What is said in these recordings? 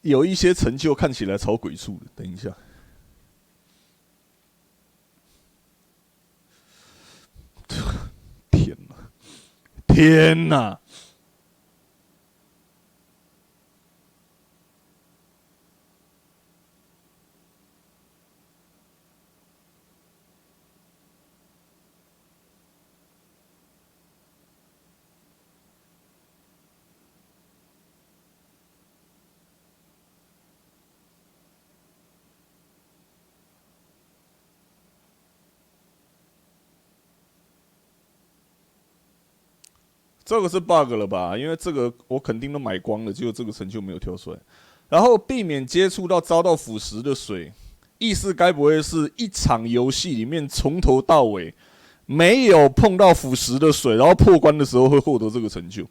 有一些成就看起来超鬼畜的。等一下，天哪，天哪！这个是 bug 了吧？因为这个我肯定都买光了，结果这个成就没有跳出来。然后避免接触到遭到腐蚀的水，意思该不会是一场游戏里面从头到尾没有碰到腐蚀的水，然后破关的时候会获得这个成就？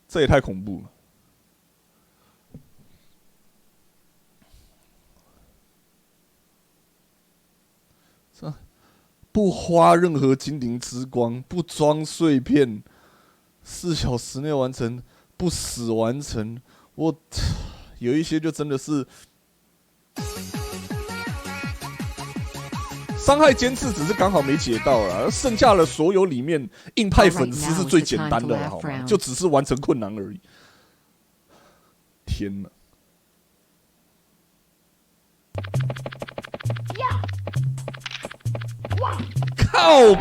这也太恐怖了！这不花任何精灵之光，不装碎片，4小时内完成，不死完成。我有一些就真的是伤害尖刺，只是刚好没解到啦，剩下的所有里面，硬派粉丝是最简单的了，好吗？就只是完成困难而已。天哪！靠！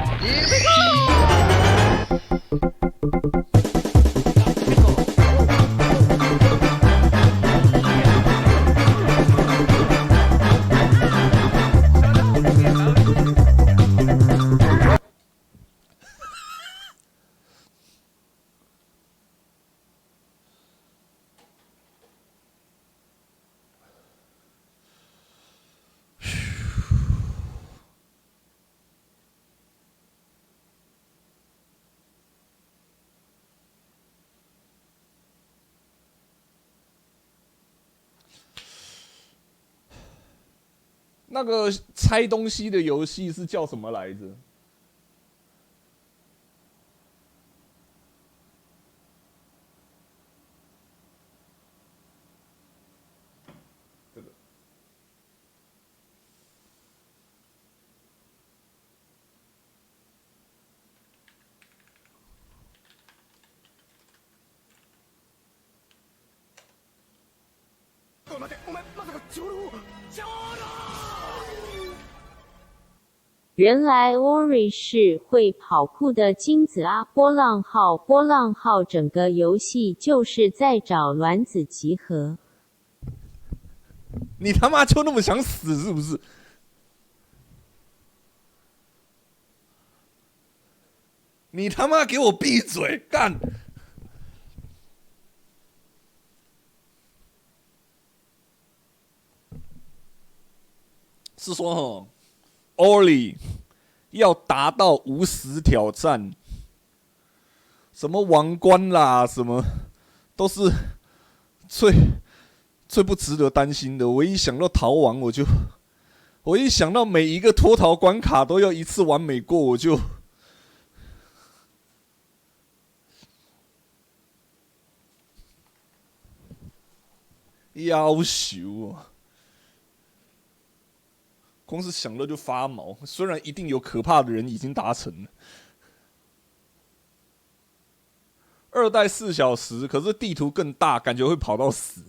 那个猜东西的游戏是叫什么来着？这个原来 Ori 是会跑酷的精子啊！波浪号整个游戏就是在找卵子集合。你他妈就那么想死是不是？你他妈给我闭嘴！干！是说吼 ，Ori 要达到无死挑战，什么王冠啦，什么都是最不值得担心的。我一想到逃亡，我一想到每一个脱逃关卡都要一次完美过，我就要求啊！光是想到就发毛。虽然一定有可怕的人已经达成了，2代4小时，可是地图更大，感觉会跑到死。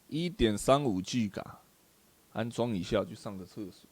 1.35G 嘎，安装一下去上个厕所。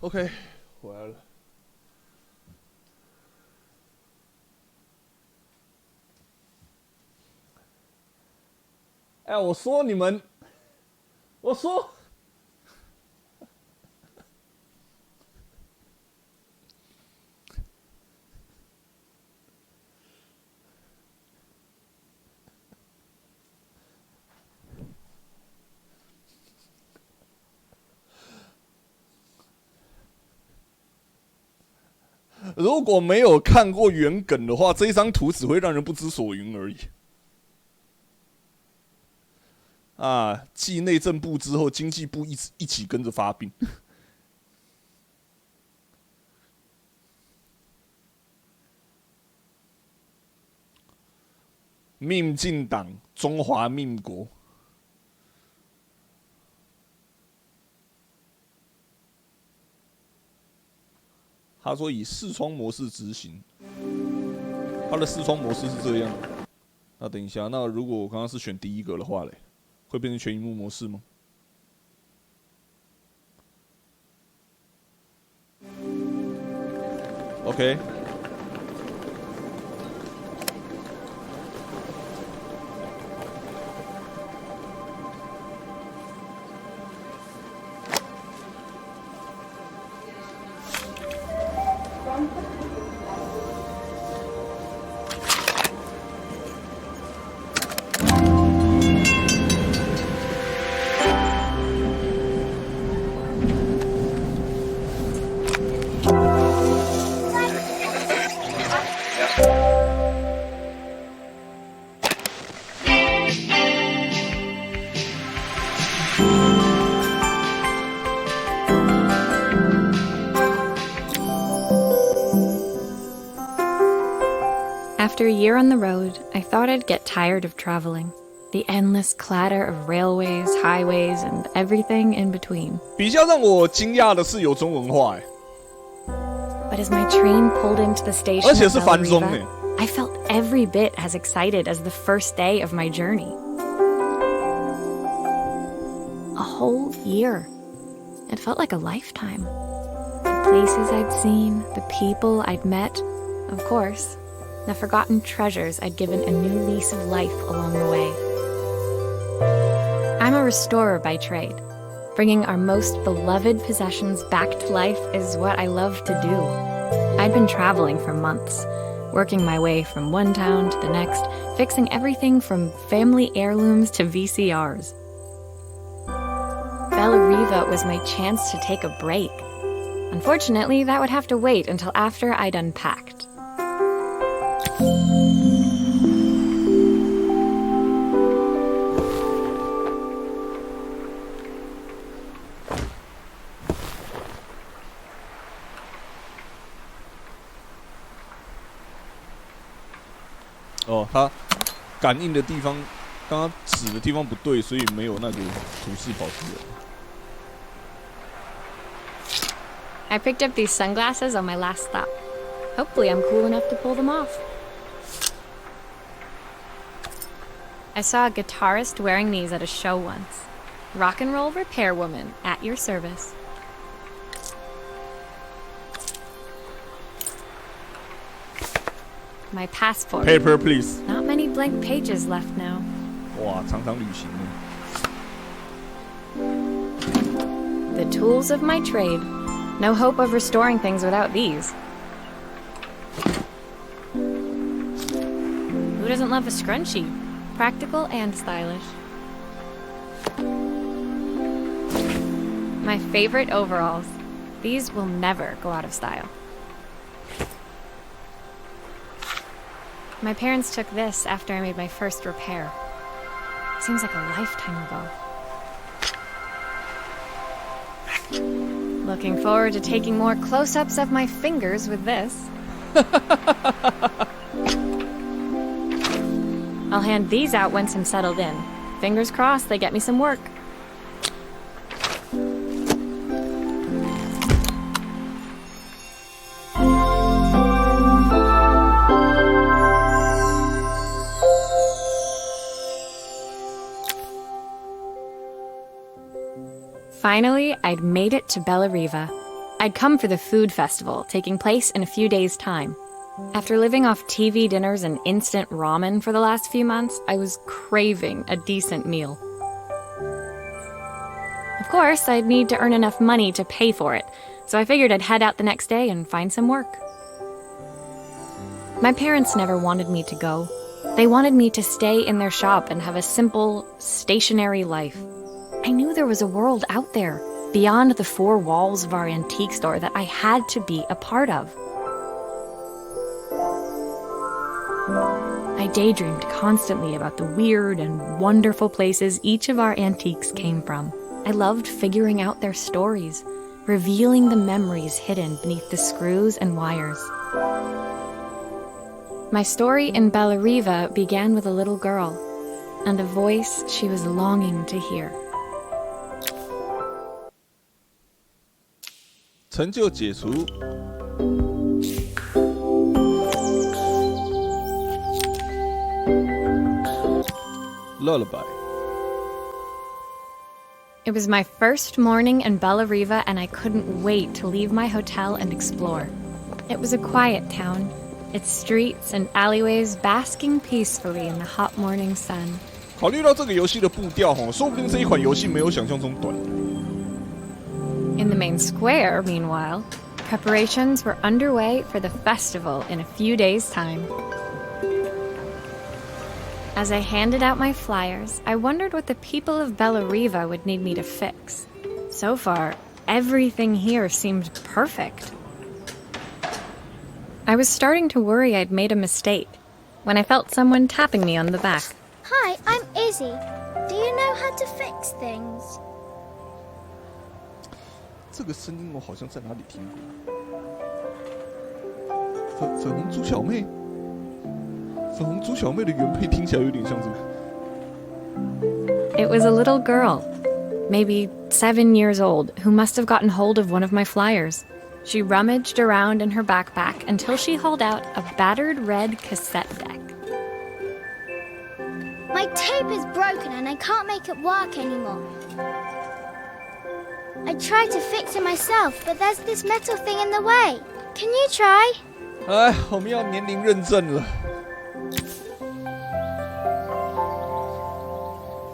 OK， 回来了。哎，我说你们，我说。如果没有看过原梗的话，这一张图只会让人不知所云而已。啊，继内政部之后，经济部一起跟着发病。民进党，中华民国。他说以视窗模式执行，他的视窗模式是这样。那等一下，那如果我刚刚是选第一个的话嘞，会变成全萤幕模式吗？OK。After a year on the road, I thought I'd get tired of traveling. The endless clatter of railways, highways, and everything in between. 比较让我惊讶的是有中文化哎。But as my train pulled into the station 而且是繁中 I felt every bit as excited as the first day of my journey. A whole year. It felt like a lifetime. The places I'd seen, the people I'd met, of course, the forgotten treasures I'd given a new lease of life along the way. I'm a restorer by trade. Bringing our most beloved possessions back to life is what I love to do. I'd been traveling for months, working my way from one town to the next, fixing everything from family heirlooms to VCRs. Bella Riva was my chance to take a break. Unfortunately, that would have to wait until after I'd unpacked. Oh, 它感应的地方，刚刚指的地方不对，所以没有那个图示跑出来。I picked up these sunglasses on my last stop. Hopefully I'm cool enough to pull them off. I saw a guitarist wearing these at a show once. Rock and roll repair woman, at your service. My passport. Paper, please. Not many blank pages left now. 哇，常常旅行呢。 The tools of my trade. No hope of restoring things without these. Who doesn't love a scrunchie? Practical and stylish. My favorite overalls. These will never go out of style. My parents took this after I made my first repair. Seems like a lifetime ago. Looking forward to taking more close-ups of my fingers with this. I'll hand these out once I'm settled in. Fingers crossed they get me some work. Finally, I'd made it to Bella Riva. I'd come for the food festival, taking place in a few days' time. After living off TV dinners and instant ramen for the last few months, I was craving a decent meal. Of course, I'd need to earn enough money to pay for it, so I figured I'd head out the next day and find some work. My parents never wanted me to go. They wanted me to stay in their shop and have a simple, stationary life. I knew there was a world out there, beyond the four walls of our antique store, that I had to be a part of. I daydreamed constantly about the weird and wonderful places each of our antiques came from. I loved figuring out their stories, revealing the memories hidden beneath the screws and wires. My story in Bellariva began with a little girl, and a voice she was longing to hear. 成就解除。Lullaby. It was my first morning in Bellariva, and I couldn't wait to leave my hotel and explore. It was a quiet town, its streets and alleyways basking peacefully in the hot morning sun. 考虑到这个游戏的步调，说不定这一款游戏没有想象中短。In the main square, meanwhile, preparations were underway for the festival in a few days' time. As I handed out my flyers, I wondered what the people of Bellariva would need me to fix. So far, everything here seemed perfect. I was starting to worry I'd made a mistake when I felt someone tapping me on the back. Hi, I'm Izzy. Do you know how to fix things? 这个声音我好像在哪里听过。粉红猪小妹，粉红猪小妹的原配听起来有点像这个。It was a little girl, maybe 7 years old, who must have gotten hold of one of my flyers. She rummaged around in her backpack until she hauled out a battered red cassette deck. My tape is broken and I can't make it work anymore. I tried to fix it myself, but there's this metal thing in the way. Can you try? 哎，我们要年龄认证了。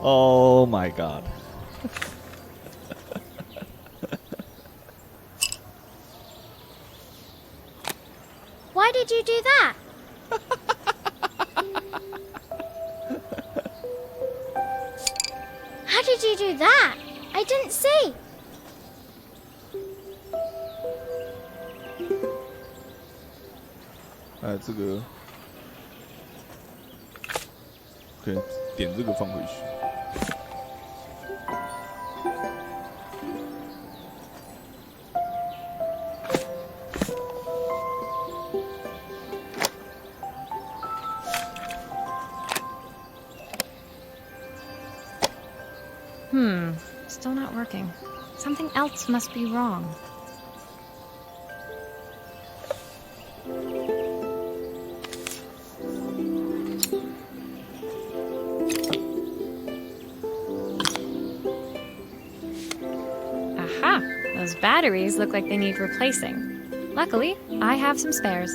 Oh my god. Why did you do that? How did you do that? I didn't see.哎，这个可以点这个放回去。Still not working. Something else must be wrong. Aha! Those batteries look like they need replacing. Luckily, I have some spares.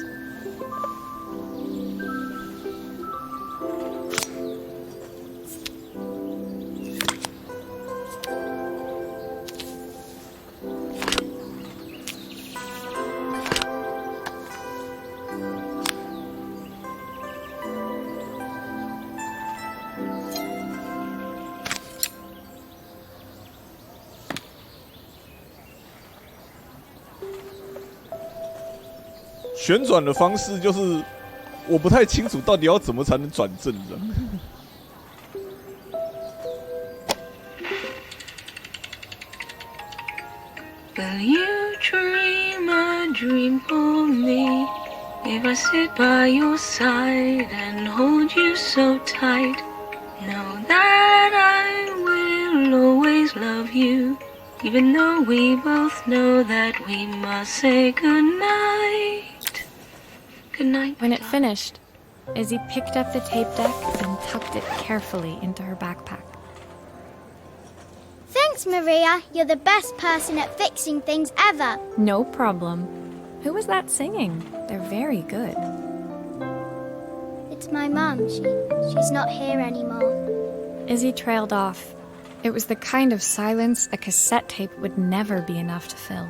旋转的方式就是，我不太清楚到底要怎么才能转正的。Will you dream a dream for me? If I sit by your side and hold you so tight, know that I will always love you, even though we both know that we must say goodnight. When it finished, Izzy picked up the tape deck and tucked it carefully into her backpack. Thanks, Maria. You're the best person at fixing things ever. No problem. Who was that singing? They're very good. It's my mum. She's not here anymore. Izzy trailed off. It was the kind of silence a cassette tape would never be enough to fill.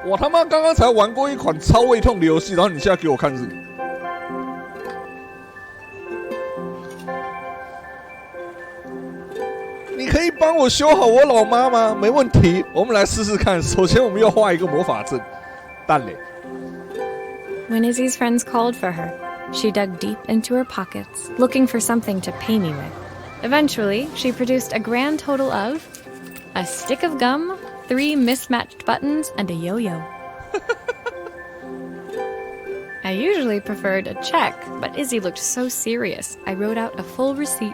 我他妈刚刚才玩过一款超胃痛的游戏，然后你现在给我看这个。你可以帮我修好我老妈吗？没问题，我们来试试看。首先，我们要画一个魔法阵。蛋嘞。When Izzy's friends called for her, she dug deep into her pockets, looking for something to pay me with. Eventually, she produced a grand total of a stick of gum, 3 mismatched buttons, and a yo-yo. I usually preferred a check, but Izzy looked so serious, I wrote out a full receipt.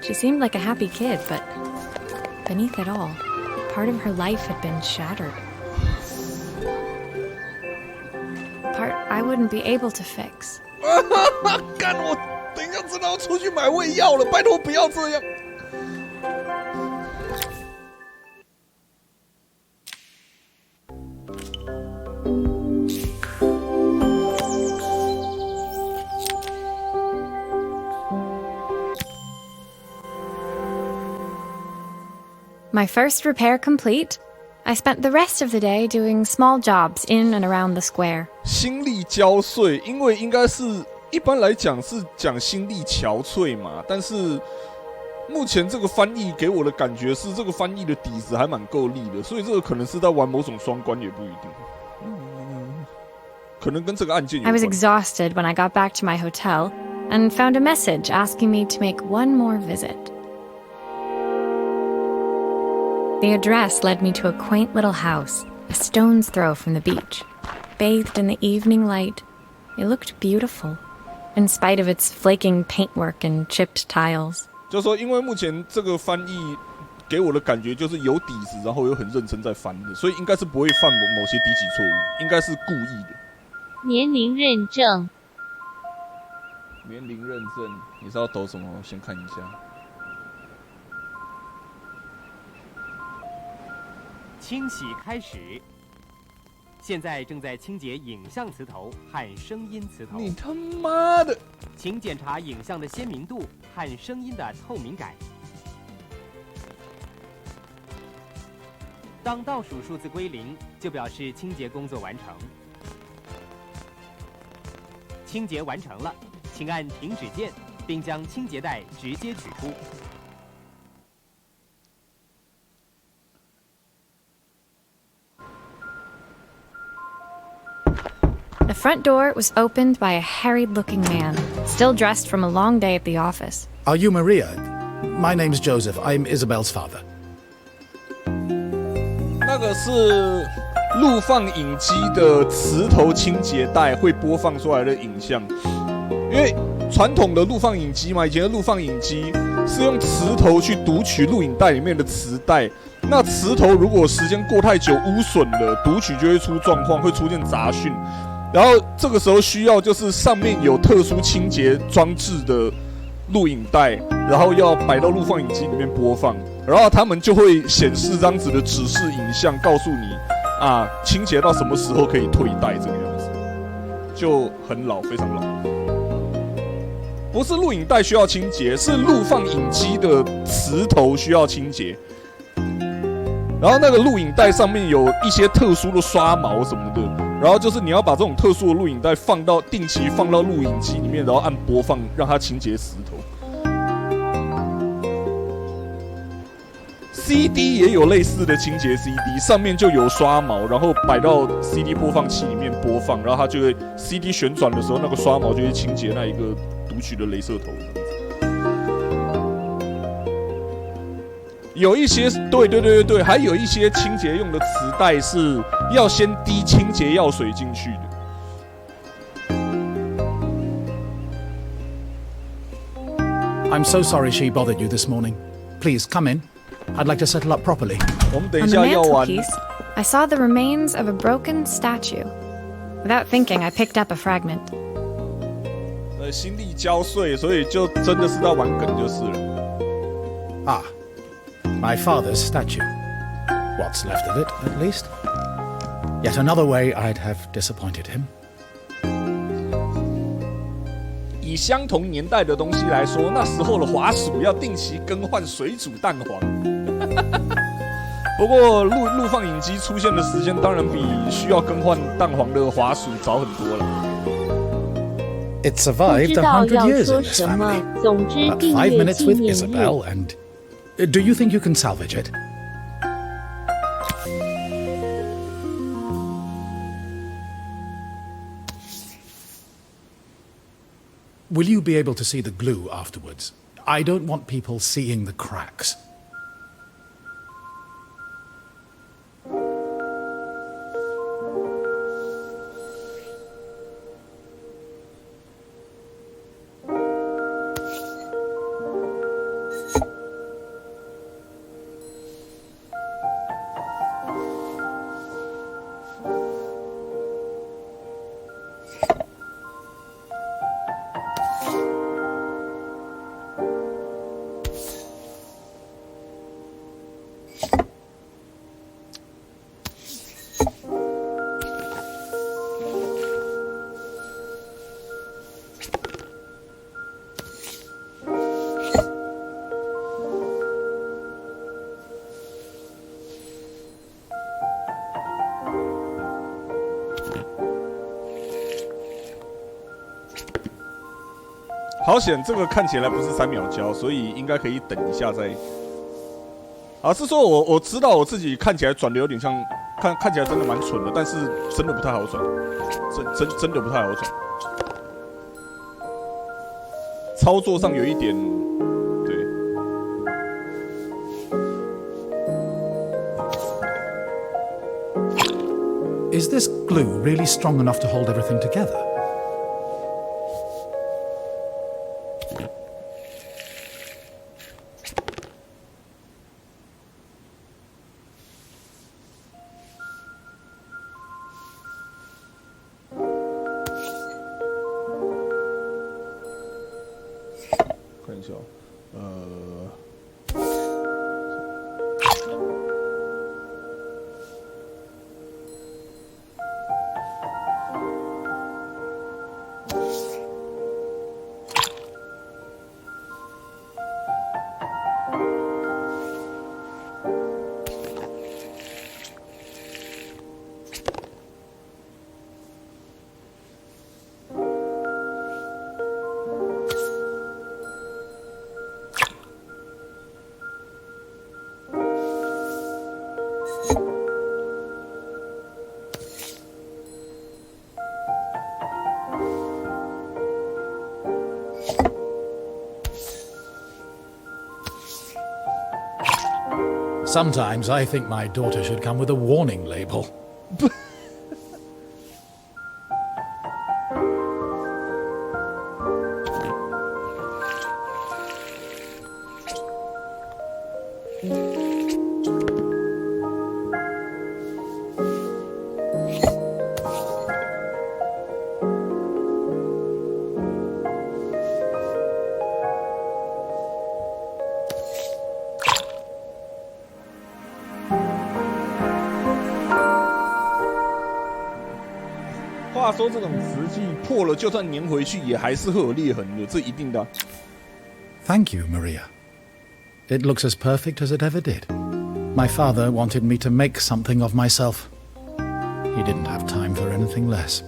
She seemed like a happy kid, but beneath it all, part of her life had been shattered. Part I wouldn't be able to fix. 干我！等一下，真的要出去买胃药了，拜托不要这样。My first repair complete, I spent the rest of the day doing small jobs in and around the square. 心力交瘁，因为应该是一般来讲是讲心力憔悴嘛，但是目前这个翻译给我的感觉是这个翻译的底子还蛮够力的，所以这个可能是在玩某种双关也不一定。可能跟这个案件有关。 I was exhausted when I got back to my hotel and found a message asking me to make one more visit. The address led me to a quaint little house, a stone's throw from the beach. Bathed in the evening light, it looked beautiful, in spite of its flaking paintwork and chipped tiles. 就是说，因为目前这个翻译给我的感觉就是有底子，然后又很认真在翻的，所以应该是不会犯某些低级错误，应该是故意的。年龄认证。年龄认证，你是要抖什么？我先看一下。清洗开始。现在正在清洁影像磁头和声音磁头。你他妈的！请检查影像的鲜明度和声音的透明感。当倒数数字归零，就表示清洁工作完成。清洁完成了，请按停止键，并将清洁袋直接取出。The front door was opened by a harried-looking man, still dressed from a long day at the office. Are you Maria? My name's Joseph. I'm Isabel's father. 那个是录放影机的磁头清洁带会播放出来的影像，因为传统的录放影机嘛，以前的录放影机是用磁头去读取录影带里面的磁带，那磁头如果时间过太久污损了，读取就会出状况，会出现杂讯。然后这个时候需要就是上面有特殊清洁装置的录影带，然后要摆到录放影机里面播放，然后他们就会显示这样子的指示影像，告诉你啊，清洁到什么时候可以退带，这个样子就很老，非常老。不是录影带需要清洁，是录放影机的磁头需要清洁。然后那个录影带上面有一些特殊的刷毛什么的，然后就是你要把这种特殊的录影带定期放到录影机里面，然后按播放，让它清洁磁头。CD 也有类似的清洁 CD， 上面就有刷毛，然后摆到 CD 播放器里面播放，然后它就会 CD 旋转的时候，那个刷毛就会清洁那一个读取的雷射头这样子。有一些对，还有一些清洁用的磁带是要先滴清洁药水进去的。I'm so sorry she bothered you this morning. Please come in. I'd like to settle up properly. 我们等一 On the 下要玩。 mantelpiece, I saw the remains of a broken statue. Without thinking, I picked up a fragment. 心力交瘁，所以就真的是在玩梗就是了。Ah, my father's statue. What's left of it, at least. Yet another way I'd have disappointed him. 以相同年代的东西来说，那时候的滑鼠要定期更换水煮蛋黄。不过录放影机出现的时间当然比需要更换蛋黄的滑鼠早很多了。It survived 100 years in this family. But 5 minutes with Isabel and... Do you think you can salvage it? Will you be able to see the glue afterwards? I don't want people seeing the cracks.好险，这个看起来不是3秒胶，所以应该可以等一下再。啊，是说我知道我自己看起来转的有点像，看起来真的蛮蠢的，但是真的不太好转，真的不太好转。操作上有一点，对。Is this glue really strong enough to hold everything together? Sometimes I think my daughter should come with a warning label.话说这种瓷器破了，就算粘回去也还是会有裂痕的，这一定的。Thank you, Maria. It looks as perfect as it ever did. My father wanted me to make something of myself. He didn't have time for anything less.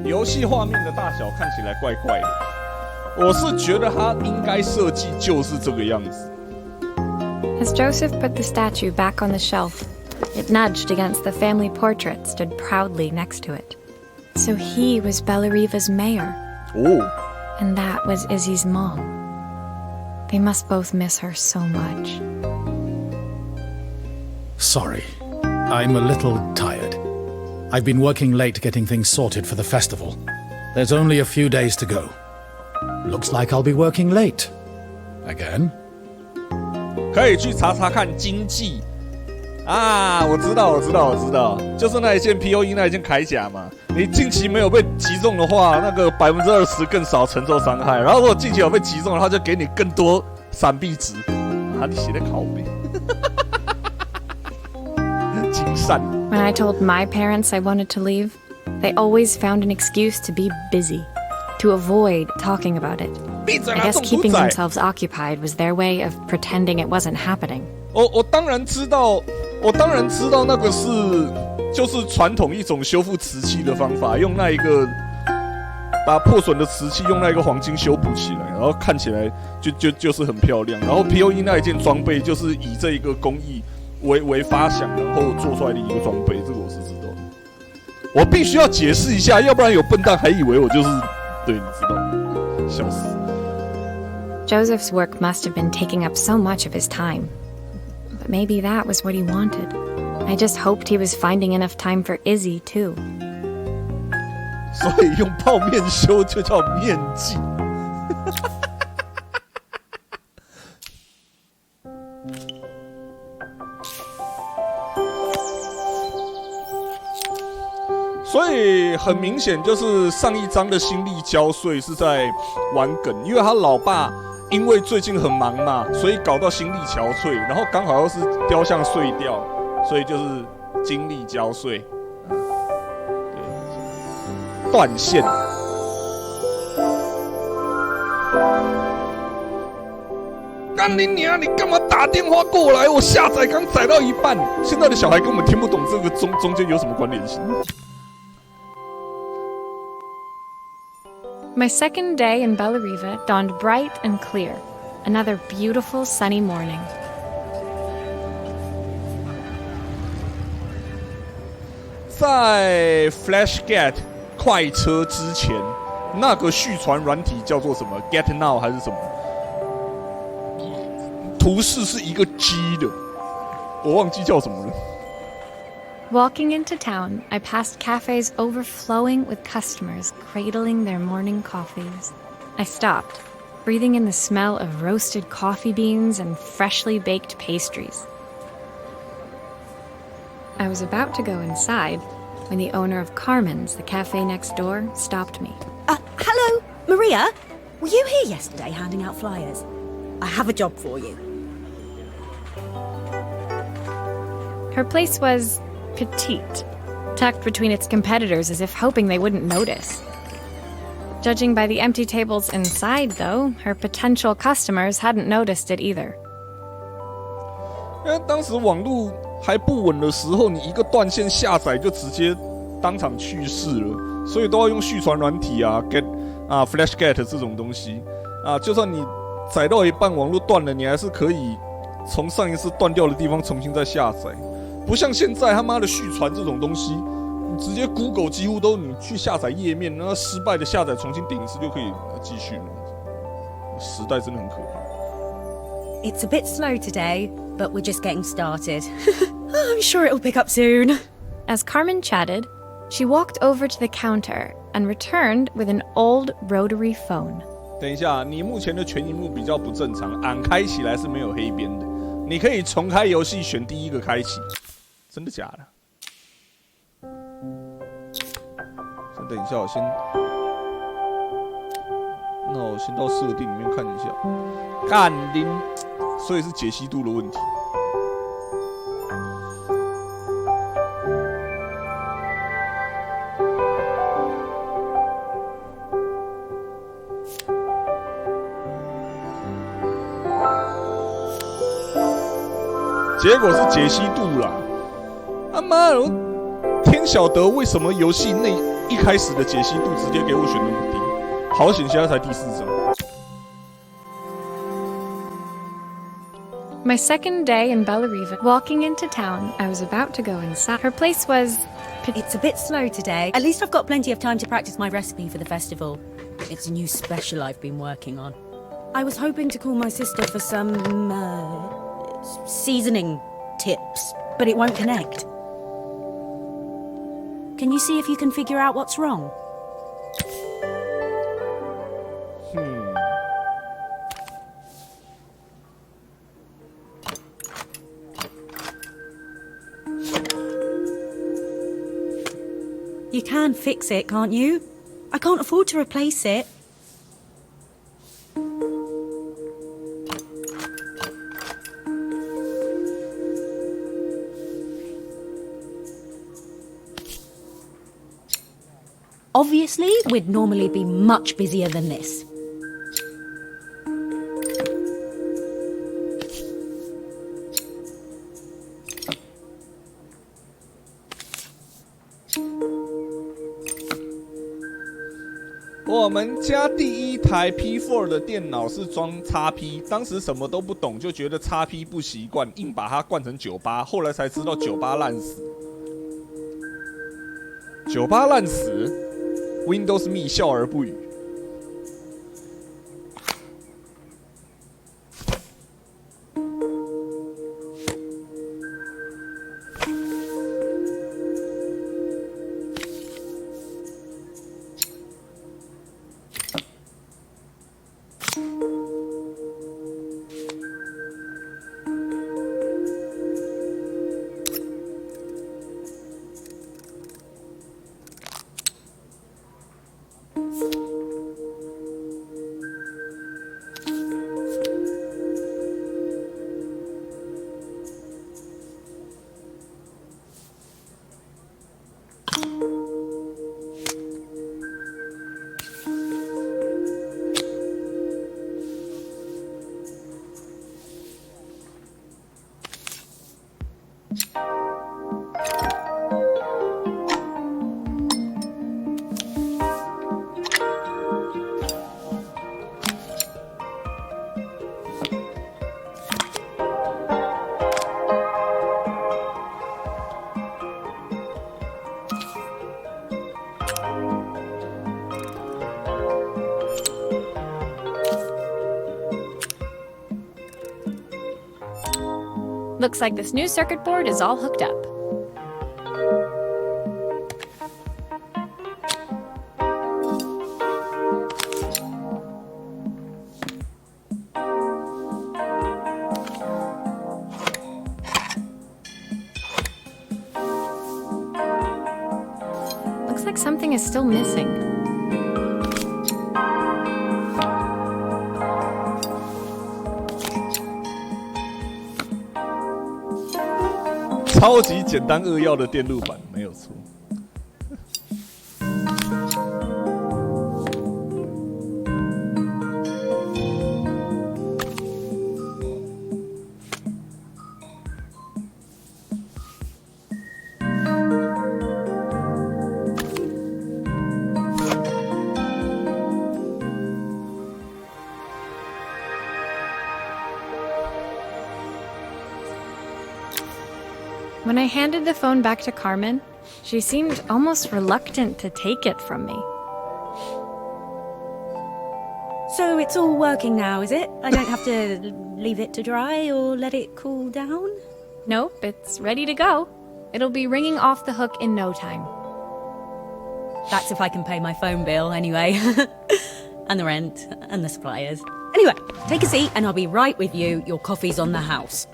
游戏画面的大小看起来怪怪的，我是觉得它应该设计就是这个样子。As Joseph put the statue back on the shelf, it nudged against the family portrait stood proudly next to it. So he was Bellariva's mayor. Oh. And that was Izzy's mom. They must both miss her so much. Sorry, I'm a little tired. I've been working late getting things sorted for the festival. There's only a few days to go. Looks like I'll be working late. Again? 可以去查查看经济啊！我知道，就是那一件 POE 那一件铠甲嘛。你近期没有被击中的话，那个20%更少承受伤害。然后如果近期有被击中的话，就给你更多闪避值啊，你写的拷贝，精善。When I told my parents I wanted to leave, they always found an excuse to be busy, to avoid talking about it. I guess keeping themselves occupied was their way of pretending it wasn't happening. 我当然知道那个就是传统一种修复瓷器的方法，用那一个把破损的瓷器用那一个黄金修补起来，然后看起来就是很漂亮。然后 POE 那一件装备就是以这一个工艺为发想，然后做出来的一个装备，这个我是知道的。我必须要解释一下，要不然有笨蛋还以为我就是对，你知道，笑死。Joseph's work must have been taking up so much of his time. But maybe that was what he wanted. I just hoped he was finding enough time for Izzy, too. 所以用泡面修就叫面镜。所以很明显，就是上一章的心力交瘁是在玩梗，因为他老爸因为最近很忙嘛，所以搞到心力憔悴，然后刚好又是雕像碎掉，所以就是精力交瘁，对，断线。干你娘！你干嘛打电话过来？我下载刚载到一半，现在的小孩根本听不懂这个中间有什么关联性。My second day in Bellariva dawned bright and clear. Another beautiful sunny morning. 在 FlashGet 快车之前，那个续传软体叫做什么 ？Get Now 还是什么？图示是一个 G 的，我忘记叫什么了。Walking into town, I passed cafes overflowing with customers cradling their morning coffees. I stopped, breathing in the smell of roasted coffee beans and freshly baked pastries. I was about to go inside when the owner of Carmen's, the cafe next door, stopped me. Hello, Maria? Were you here yesterday handing out flyers? I have a job for you. Her place was petite, tucked between its competitors as if hoping they wouldn't notice. Judging by the empty tables inside, though, her potential customers hadn't noticed it either. 因为当时网络还不稳的时候，你一个断线下载就直接当场去世了，所以都要用续传软体啊 ，Get 啊 FlashGet 这种东西啊，就算你载到一半网络断了，你还是可以从上一次断掉的地方重新再下载。不像现在他妈的续传这种东西，你直接 Google 几乎都你去下载页面，然后失败的下载重新点一次就可以继续了。时代真的很可怕。It's a bit slow today, but we're just getting started. I'm sure it'll pick up soon. As Carmen chatted, she walked over to the counter and returned with an old rotary phone. 等一下，你目前的全萤幕比较不正常，按开起来是没有黑边的。你可以重开游戏，选第一个开启。真的假的？先等一下，我先到设定里面看一下。干拎，所以是解析度的问题。结果是解析度啦，他妈的，我天晓得为什么游戏内一开始的解析度直接给我选那么低，好险现在才第4章。My second day in Bellariva, walking into town, I was about to go inside. Her place was... It's a bit slow today. At least I've got plenty of time to practice my recipe for the festival. It's a new special I've been working on. I was hoping to call my sister for some, seasoning tips, but it won't connect. Can you see if you can figure out what's wrong? You can fix it, can't you? I can't afford to replace it. Obviously, we'd normally be much busier than this.我们家第一台 P4 的电脑是装 XP， 当时什么都不懂，就觉得 XP 不习惯，硬把它灌成98，后来才知道98烂死。98烂死 ，Windows Me 笑而不语。Looks like this new circuit board is all hooked up. Looks like something is still missing. 超级简单扼要的电路板，没有错。When I handed the phone back to Carmen, she seemed almost reluctant to take it from me. So it's all working now, is it? I don't have to leave it to dry or let it cool down? Nope, it's ready to go. It'll be ringing off the hook in no time. That's if I can pay my phone bill anyway. And the rent and the suppliers. Anyway, take a seat and I'll be right with you. Your coffee's on the house.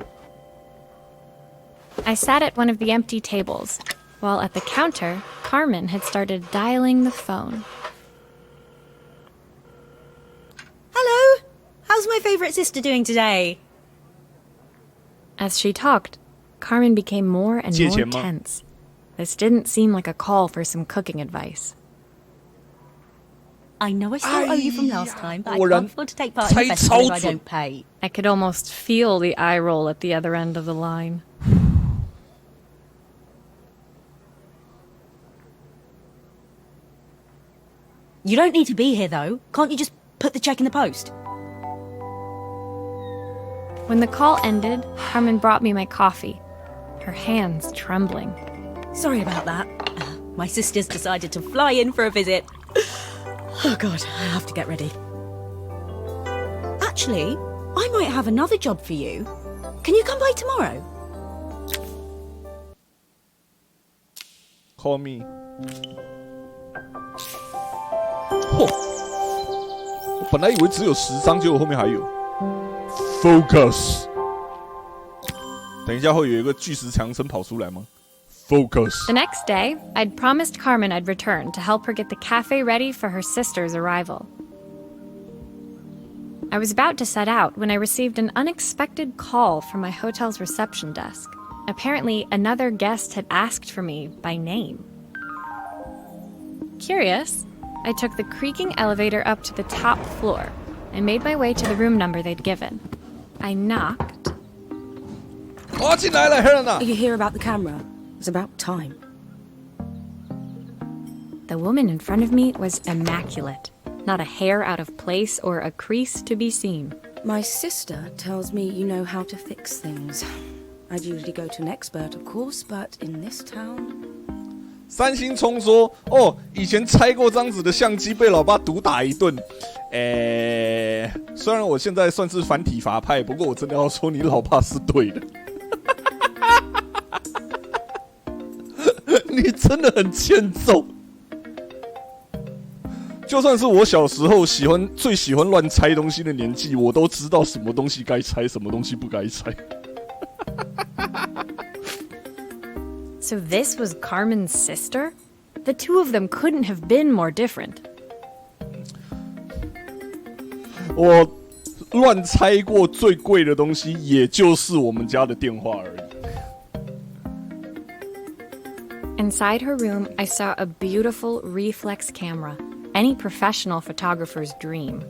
I sat at one of the empty tables, while at the counter, Carmen had started dialing the phone. Hello! How's my favourite sister doing today? As she talked, Carmen became more and more tense. This didn't seem like a call for some cooking advice. I know I still owe you from last time, but I can't afford to take part in the festival if I don't pay. I could almost feel the eye roll at the other end of the line. You don't need to be here, though. Can't you just put the check in the post? When the call ended, Carmen brought me my coffee, her hands trembling. Sorry about that. My sister's decided to fly in for a visit. Oh God, I have to get ready. Actually, I might have another job for you. Can you come by tomorrow? Call me. 嚯！我本来以为只有10张，结果后面还有。Focus。等一下会有一个巨石强森跑出来吗 ？Focus。 The next day, I'd promised Carmen I'd return to help her get the cafe ready for her sister's arrival. I was about to set out when I received an unexpected call from my hotel's reception desk. Apparently, another guest had asked for me by name. Curious, I took the creaking elevator up to the top floor and made my way to the room number they'd given. I knocked. 我进来了 ，Helena。You hear about the camera? It's about time. The woman in front of me was immaculate. Not a hair out of place or a crease to be seen. My sister tells me you know how to fix things. I'd usually go to an expert, of course, but in this town... 三星葱说：“哦，以前拆过张子的相机，被老爸毒打一顿。虽然我现在算是反体罚派，不过我真的要说，你老爸是对的。你真的很欠揍。就算是我小时候最喜欢乱拆东西的年纪，我都知道什么东西该拆，什么东西不该拆。” So this was Carmen's sister? The two of them couldn't have been more different. 我乱拆过最贵的东西，也就是我们家的电话而已。Inside her room, I saw a beautiful reflex camera. Any professional photographer's dream.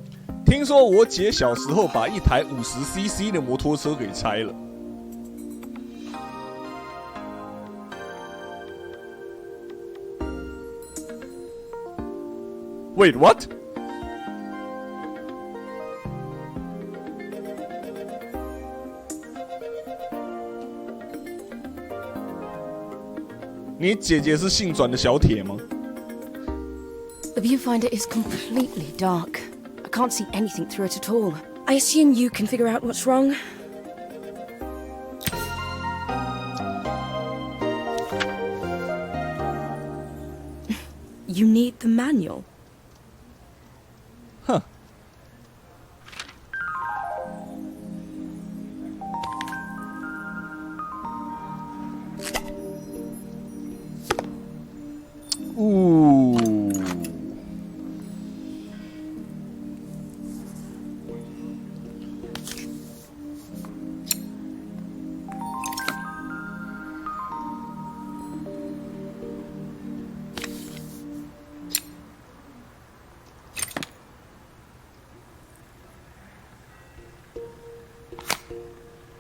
听说我姐小时候把一台50cc 的摩托车给拆了。Wait, what? 你姐姐是姓转的小铁吗？ The viewfinder is completely dark. I can't see anything through it at all. I assume you can figure out what's wrong. You need the manual. Huh. Ooh.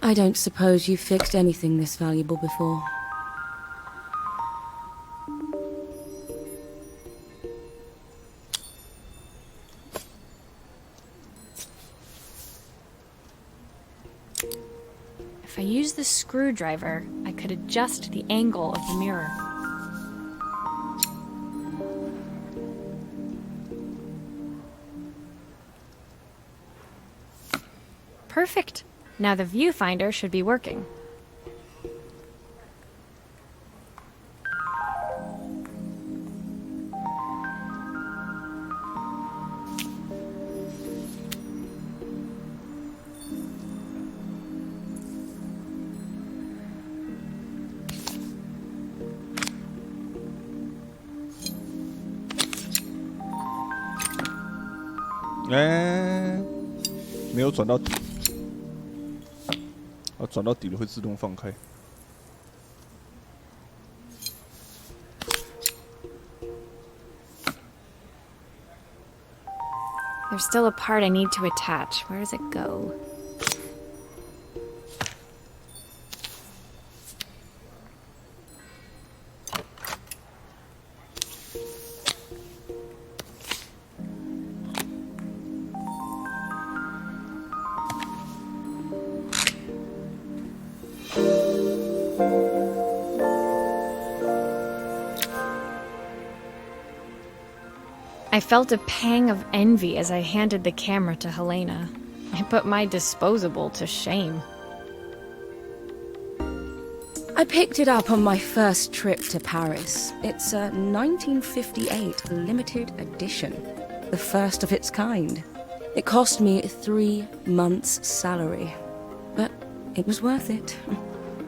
I don't suppose you've fixed anything this valuable before. If I use the screwdriver, I could adjust the angle of the mirror. Perfect. Now the viewfinder should be working. Eh, 没有转到底。转到底了会自动放开。There's still a part I need to attach. Where does it go? I felt a pang of envy as I handed the camera to Helena. I put my disposable to shame. I picked it up on my first trip to Paris. It's a 1958 limited edition, the first of its kind. It cost me 3 months' salary, but it was worth it.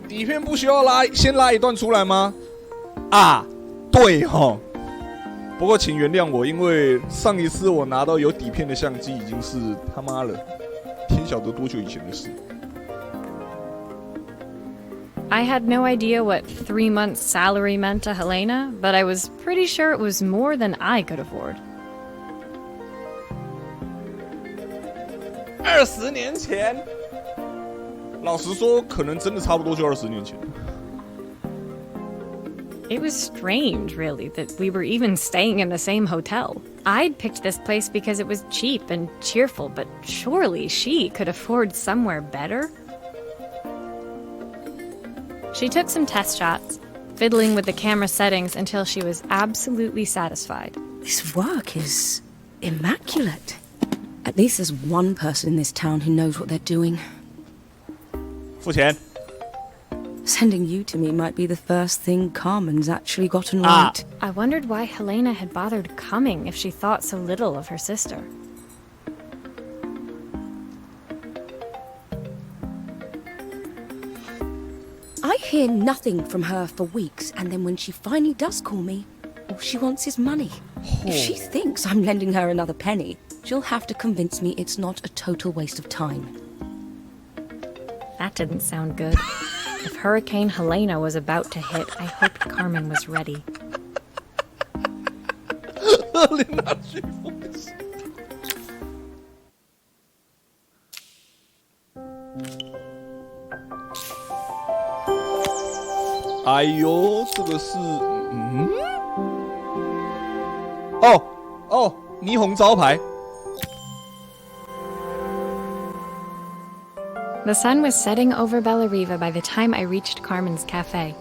底片不需要先拉一段出来吗？啊，对齁。不过请原谅我，因为上一次我拿到有底片的相机已经是他妈了，天晓得多久以前的事。I had no idea what 3 months' salary meant to Helena, but I was pretty sure it was more than I could afford. 20年前，老实说，可能真的差不多就20年前。It was strange, really, that we were even staying in the same hotel. I'd picked this place because it was cheap and cheerful, but surely she could afford somewhere better? She took some test shots, fiddling with the camera settings until she was absolutely satisfied. This work is immaculate. At least there's one person in this town who knows what they're doing. 付钱。 Sending you to me might be the first thing Carmen's actually gotten right. I wondered why Helena had bothered coming if she thought so little of her sister. I hear nothing from her for weeks, and then when she finally does call me, all she wants is money. If she thinks I'm lending her another penny, she'll have to convince me it's not a total waste of time. That didn't sound good. If Hurricane Helena was about to hit, I hoped Carmen was ready. 哎呦，这个是哦，霓虹招牌。 The sun was setting over Bellariva by the time I reached Carmen's cafe.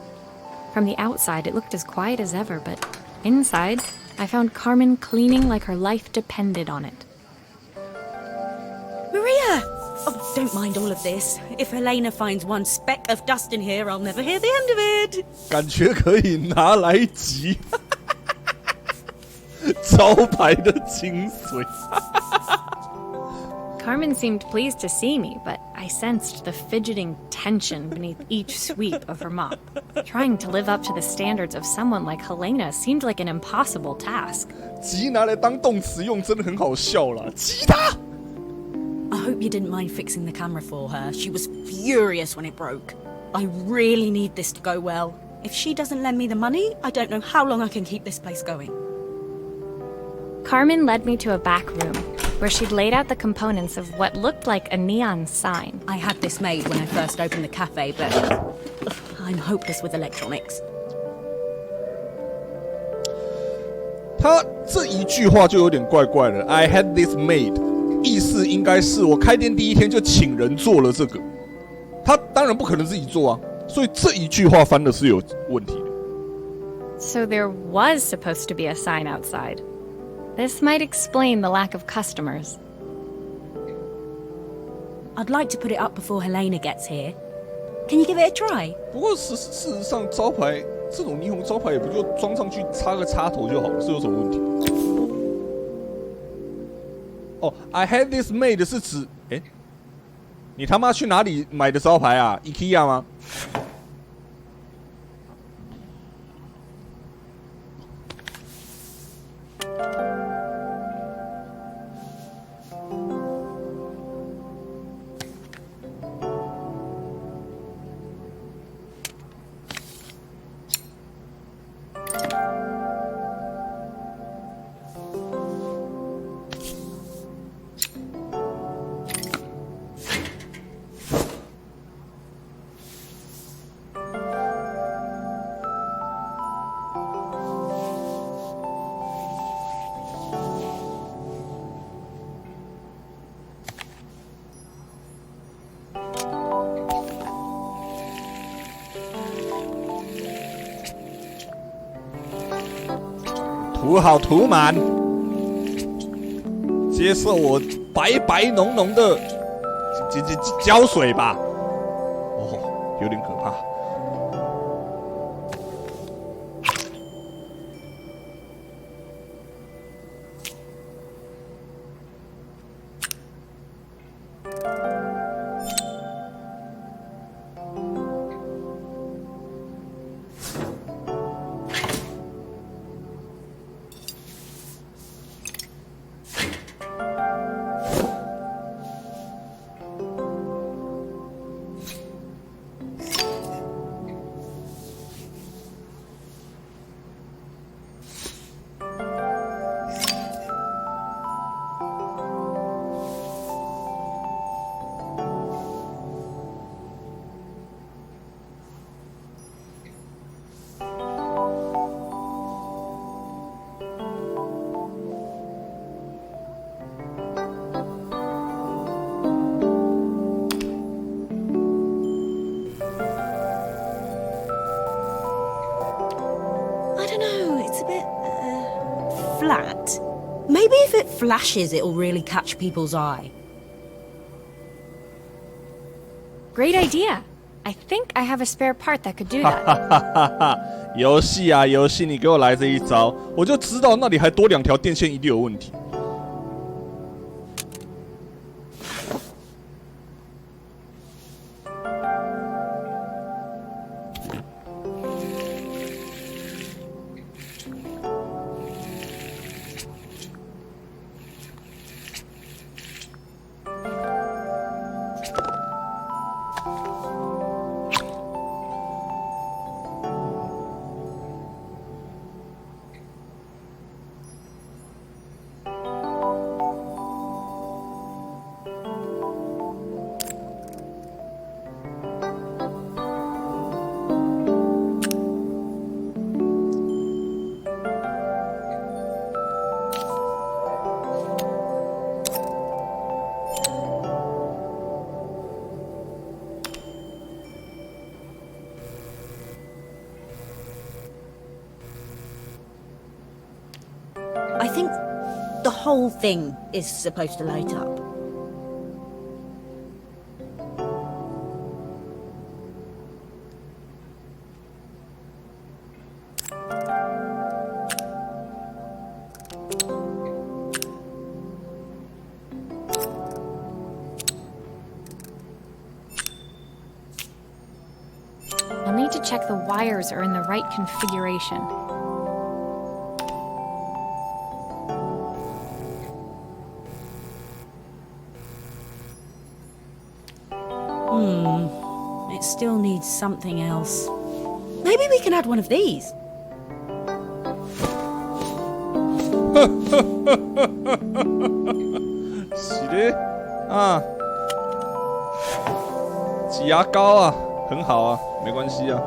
From the outside, it looked as quiet as ever, but inside, I found Carmen cleaning like her life depended on it. Maria! Oh, don't mind all of this. If Helena finds one speck of dust in here, I'll never hear the end of it. 感觉可以拿来集招牌的精髓。Carmen seemed pleased to see me, but I sensed the fidgeting tension beneath each sweep of her mop. Trying to live up to the standards of someone like Helena seemed like an impossible task. 集拿来当动词用，真的很好笑啦！集他。 I hope you didn't mind fixing the camera for her. She was furious when it broke. I really need this to go well. If she doesn't lend me the money, I don't know how long I can keep this place going. Carmen led me to a back room, where she'd laid out the components of what looked like a neon sign. I had this made when I first opened the cafe, but I'm hopeless with electronics. 他这一句话就有点怪怪的。I had this made， 意思应该是我开店第一天就请人做了这个。他当然不可能自己做啊，所以这一句话翻的是有问题的。So there was supposed to be a sign outside. This might explain the lack of customers. I'd like to put it up before Helena gets here. Can you give it a try? 不过事实上，招牌这种霓虹招牌也不就装上去插个插头就好了，是有什么问题？哦 ，I had this made 是指，你他妈去哪里买的招牌啊 ？IKEA 吗？涂好涂满，接受我白白浓浓的胶水吧。哦，有点可怕。flat. Maybe if it flashes, it'll really catch people's eye. Great idea. I think I have a spare part that could do that. 游戏啊游戏，你给我来这一招，我就知道那里还多2条电线一定有问题。I think the whole thing is supposed to light up. I'll need to check the wires are in the right configuration. It still needs something else. Maybe we can add one of these. 是的啊，挤牙膏啊，很好啊，没关系啊。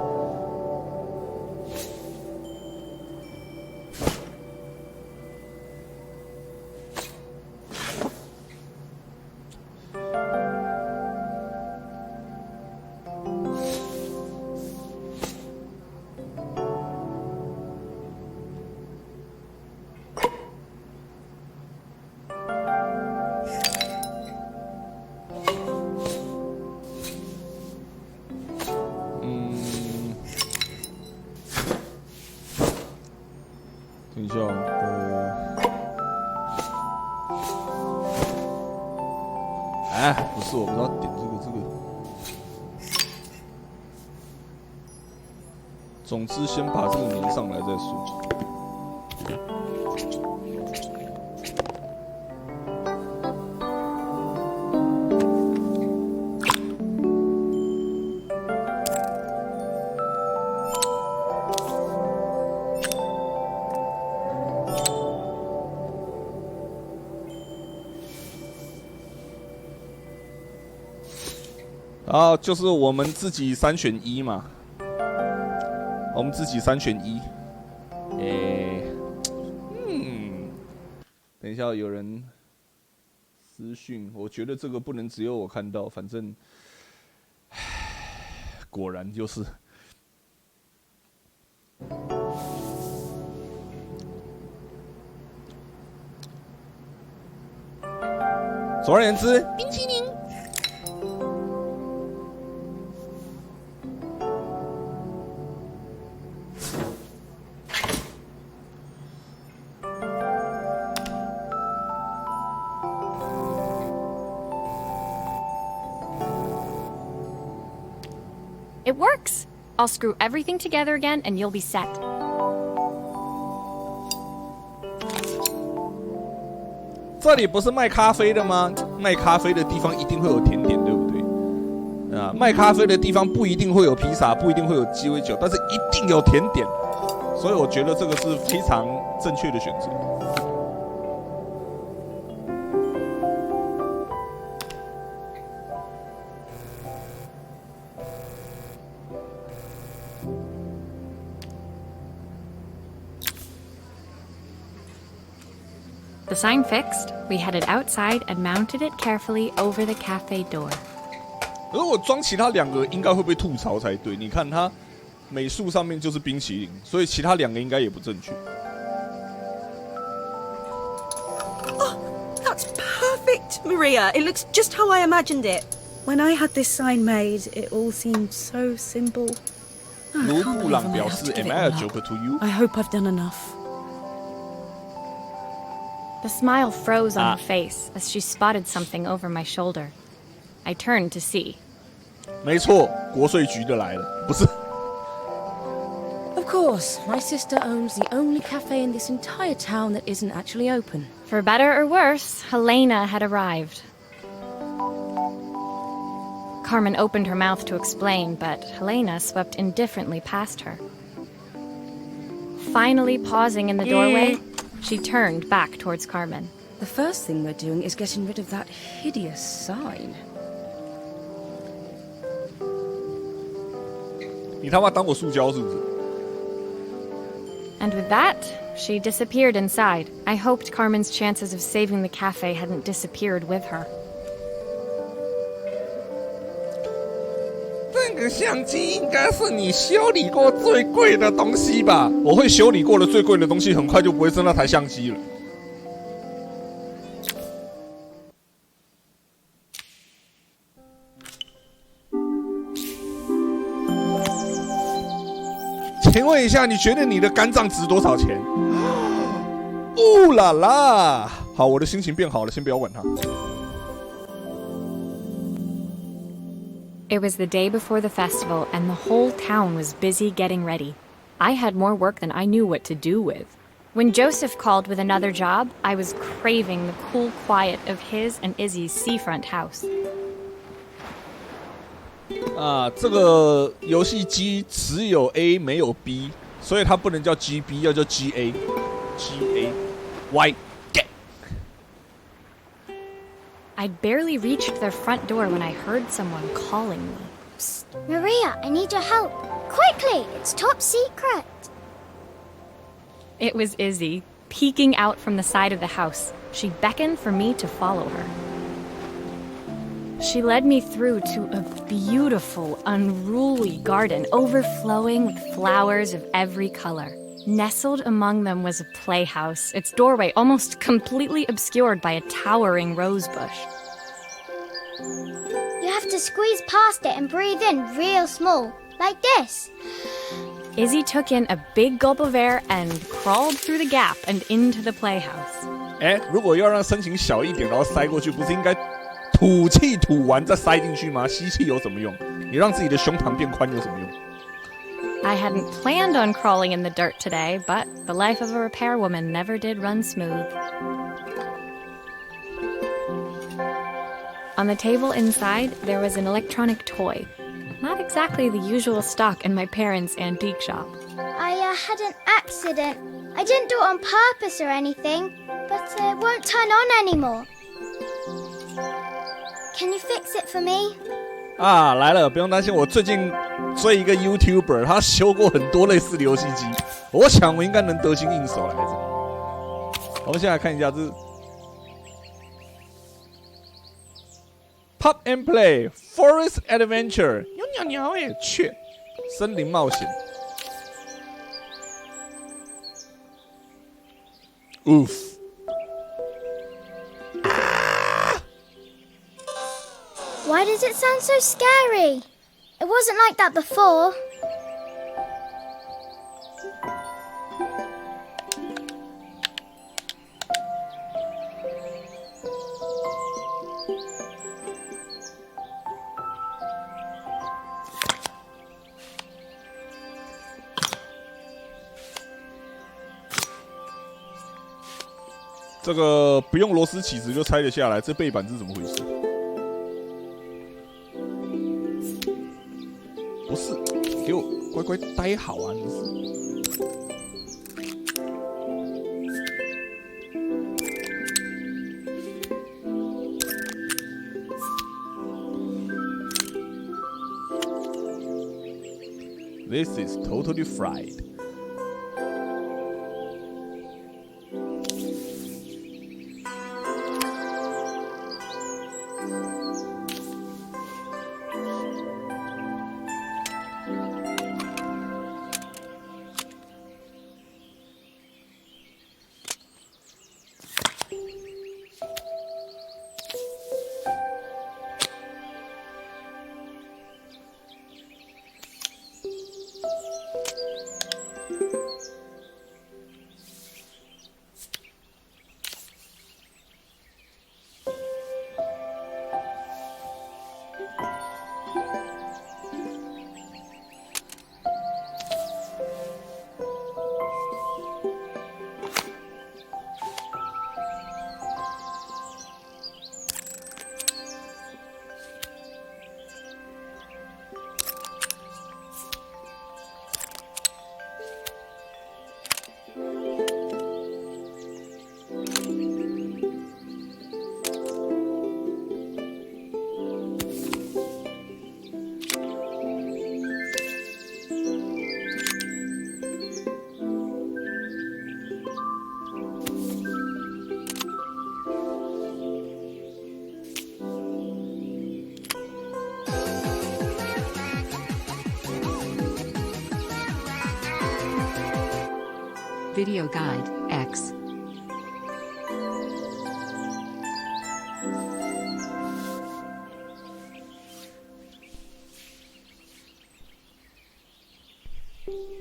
等一下，不是，我不知道点这个。总之，先把这个粘上来再说。然后就是我们自己3选1嘛，我们自己3选1。等一下有人私讯，我觉得这个不能只有我看到，反正，果然就是。总而言之，冰淇淋。It works! I'll screw everything together again and you'll be set. 这里不是卖咖啡的吗？卖咖啡的地方一定会有甜点，对不对？啊，卖咖啡的地方不一定会有披萨，不一定会有鸡尾酒，但是一定有甜点。所以我觉得这个是非常正确的选择。The sign fixed, we headed outside and mounted it carefully over the cafe door. 如果装其他2个，应该会被吐槽才对。你看它美术上面就是冰淇淋，所以其他2个应该也不正确。right, Maria. It looks just how I imagined it. When I had this sign made, it all seemed so simple. 卢布朗表示 ，Am I a joke to you? I hope I've done enough. The smile froze on her face as she spotted something over my shoulder. I turned to see. 没错，国税局的来了，不是。Of course, my sister owns the only cafe in this entire town that isn't actually open. For better or worse, Helena had arrived. Carmen opened her mouth to explain, but Helena swept indifferently past her. Finally pausing in the doorway, she turned back towards Carmen. The first thing we're doing is getting rid of that hideous sign. 你他妈当我塑胶是不是？ And with that, she disappeared inside. I hoped Carmen's chances of saving the cafe hadn't disappeared with her. 这个相机应该是你修理过最贵的东西吧？我会修理过的最贵的东西，很快就不会是那台相机了。请问一下，你觉得你的肝脏值多少钱？哦啦啦！好，我的心情变好了，先不要管它。It was the day before the festival, and the whole town was busy getting ready. I had more work than I knew what to do with. When Joseph called with another job, I was craving the cool quiet of his and Izzy's seafront house. 这个游戏机只有 A 没有 B， 所以它不能叫 GB， 要叫 GA。GA，Y get。 I'd barely reached their front door when I heard someone calling me. Psst, Maria, I need your help. Quickly, it's top secret. It was Izzy, peeking out from the side of the house. She beckoned for me to follow her. She led me through to a beautiful, unruly garden overflowing with flowers of every color. Nestled among them was a playhouse, its doorway almost completely obscured by a towering rose bush. You have to squeeze past it and breathe in real small, like this. Izzy took in a big gulp of air and crawled through the gap and into the playhouse. 如果要让声情小一点，然后塞过去，不是应该吐气吐完再塞进去吗？吸气有什么用？你让自己的胸膛变宽有什么用？ I hadn't planned on crawling in the dirt today, but the life of a repairwoman never did run smooth. On the table inside, there was an electronic toy. Not exactly the usual stock in my parents' antique shop. I had an accident. I didn't do it on purpose or anything, but it won't turn on anymore. Can you fix it for me? 来了，不用担心，我最近追一个 YouTuber， 他修过很多类似的游戏机，我想我应该能得心应手来着。我们先来看一下，这是 Pop and Play Forest Adventure， 有鸟鸟耶，雀，森林冒险。Oof。 Why does it sound so scary? It wasn't like that before.这个不用螺丝起子就拆得下来，这背板是怎么回事？不是，给我乖乖待好啊！你是。This is totally fried. Video Guide, X. "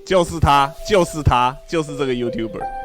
就是他，就是他，就是这个 YouTuber。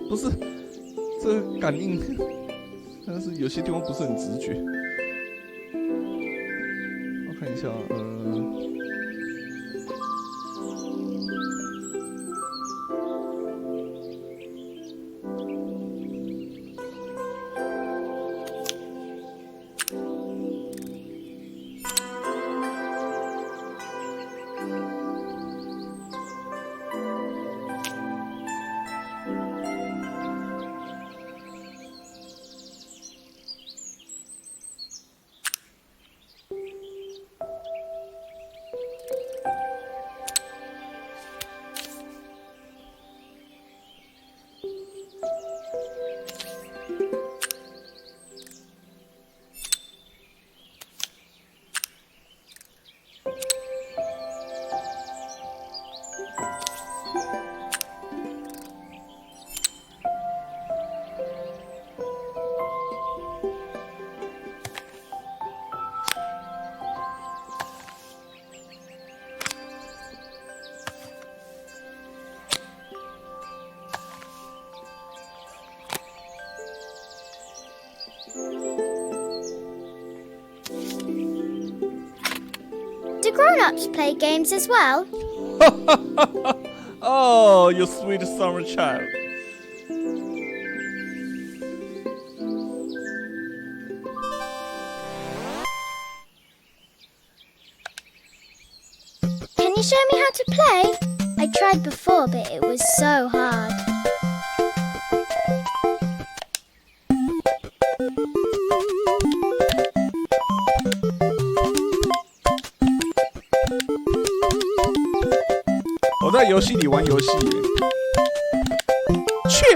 不是，这个感应，但是有些地方不是很直觉。我看一下，Do grown-ups play games as well? Oh, you sweet summer child. Can you show me how to play? I tried before, but it was so hard. "我在游戏里玩游戏耶。切。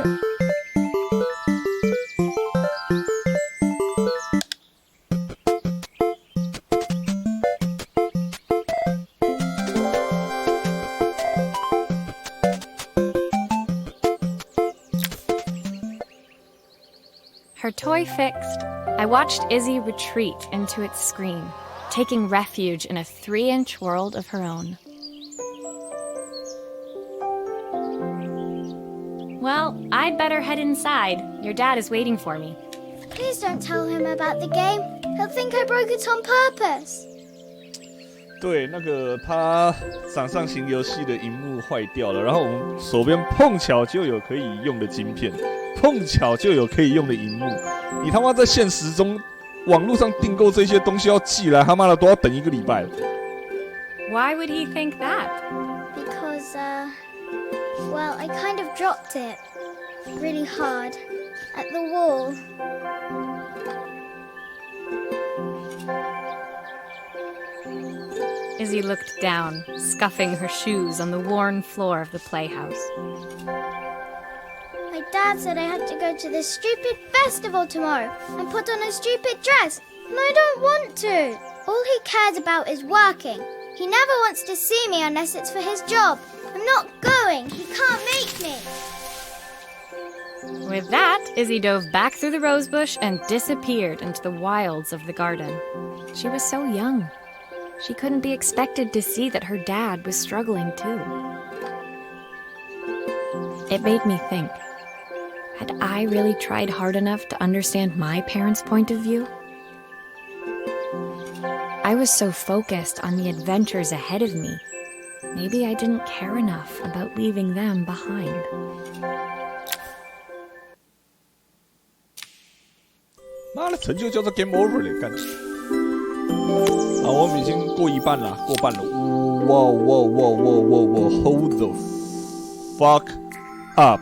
Her toy fixed, I watched Izzy retreat into its screen, taking refuge in a 3-inch world of her own. Well, I'd better head inside. Your dad is waiting for me. Please don't tell him about the game. He'll think I broke it on purpose. 对，那个他掌上型游戏的荧幕坏掉了，然后我们手边碰巧就有可以用的晶片，碰巧就有可以用的荧幕。你他妈在现实中网络上订购这些东西要寄来，他妈的都要等1个礼拜。Why would he think that? Because, well, I kind of dropped it really hard at the wall. Izzy looked down, scuffing her shoes on the worn floor of the playhouse. My dad said I had to go to this stupid festival tomorrow and put on a stupid dress, and I don't want to. All he cares about is working. He never wants to see me unless it's for his job. I'm not going. He can't make me. With that, Izzy dove back through the rosebush and disappeared into the wilds of the garden. She was so young. She couldn't be expected to see that her dad was struggling too. It made me think, had I really tried hard enough to understand my parents' point of view? I was so focused on the adventures ahead of me. Maybe I didn't care enough about leaving them behind. 的成就叫做 game over 嘞，干！好，我们已经过一半了，过半了。哇！Hold the fuck up！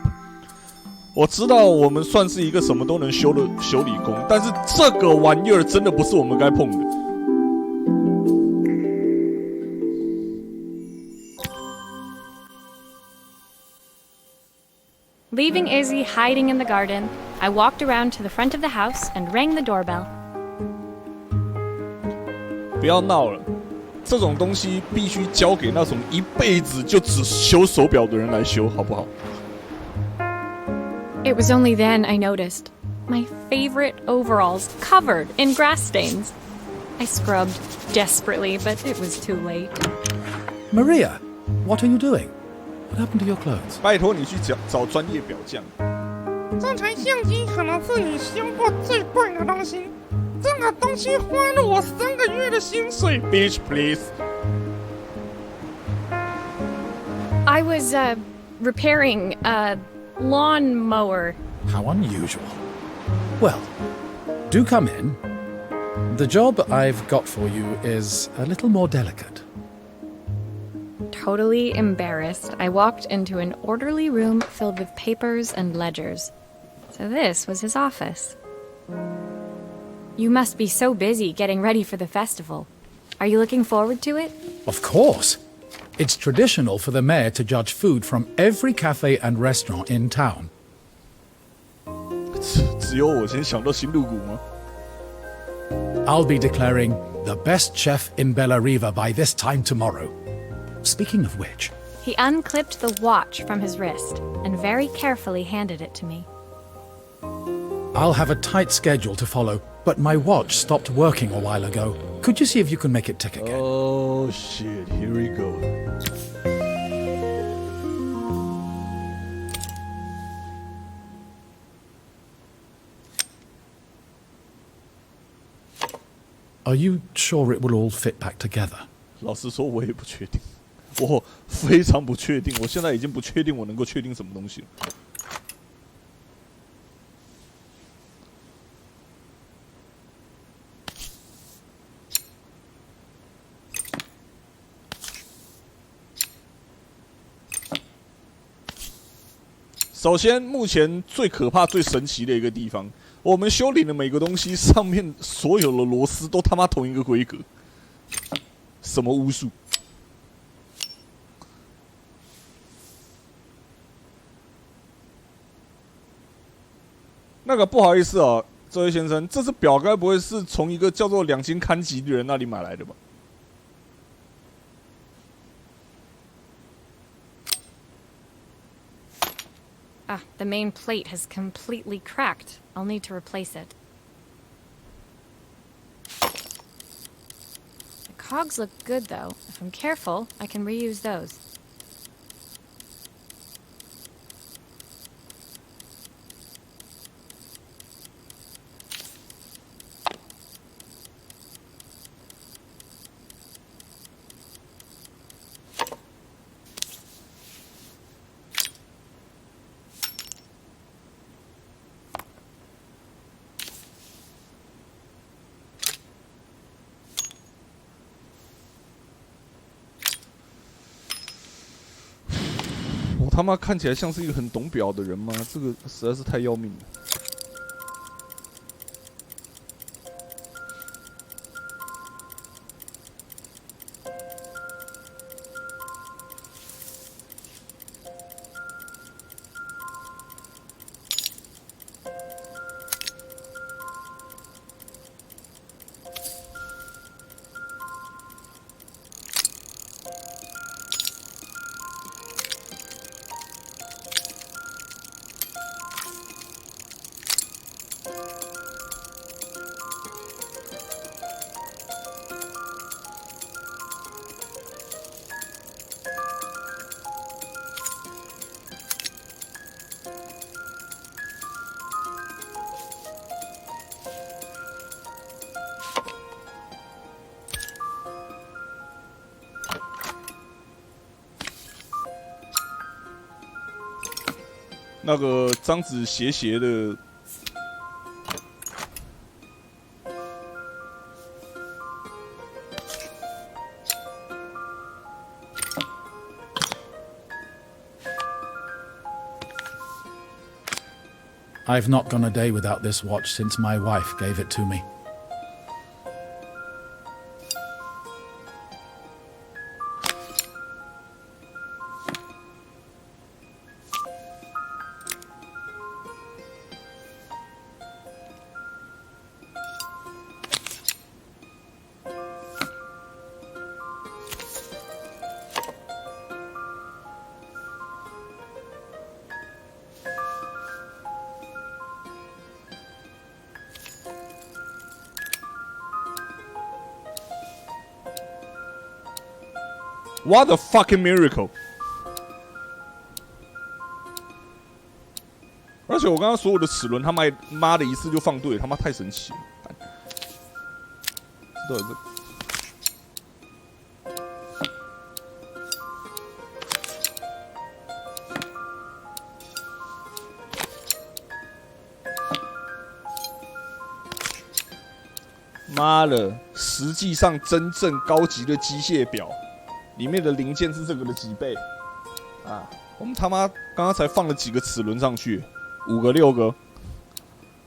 我知道我们算是一个什么都能修的修理工，但是这个玩意儿真的不是我们该碰的。Leaving Izzy hiding in the garden, I walked around to the front of the house and rang the doorbell. 不要闹了，这种东西必须交给那种一辈子就只修手表的人来修，好不好？ It was only then I noticed my favorite overalls covered in grass stains. I scrubbed desperately, but it was too late. Maria, what are you doing? What happened to your clothes? 拜托你去找专业表匠。这台相机可能是你修过最贵的东西。这个东西花了我3个月的薪水。Bitch, please. I was repairing a lawn mower. How unusual. Well, do come in. The job I've got for you is a little more delicate. Totally embarrassed, I walked into an orderly room filled with papers and ledgers. So this was his office. You must be so busy getting ready for the festival. Are you looking forward to it? Of course. It's traditional for the mayor to judge food from every cafe and restaurant in town. 只有我先想到新入股吗？ I'll be declaring the best chef in Bella Riva by this time tomorrow. Speaking of which... He unclipped the watch from his wrist and very carefully handed it to me. I'll have a tight schedule to follow, but my watch stopped working a while ago. Could you see if you can make it tick again? Oh shit, here we go. Are you sure it will all fit back together? 老实说，我也不确定，我非常不确定。我现在已经不确定我能够确定什么东西了。首先，目前最可怕、最神奇的一个地方，我们修理的每个东西上面所有的螺丝都他妈同一个规格。什么巫术？那个不好意思啊，这位先生，这只表该不会是从一个叫做两金刊吉的人那里买来的吧？ Ah, the main plate has completely cracked. I'll need to replace it. The cogs look good, though. If I'm careful, I can reuse those.我他妈看起来像是一个很懂表的人吗？这个实在是太要命了。那个张子斜斜的， I've not gone a day without this watch since my wife gave it to me. What a fucking miracle！ 而且我刚刚所有的齿轮，他妈的一次就放对，他妈太神奇了！这到底是？妈的！实际上真正高级的机械表。里面的零件是这个的几倍啊！我们他妈刚刚才放了几个齿轮上去，5个6个，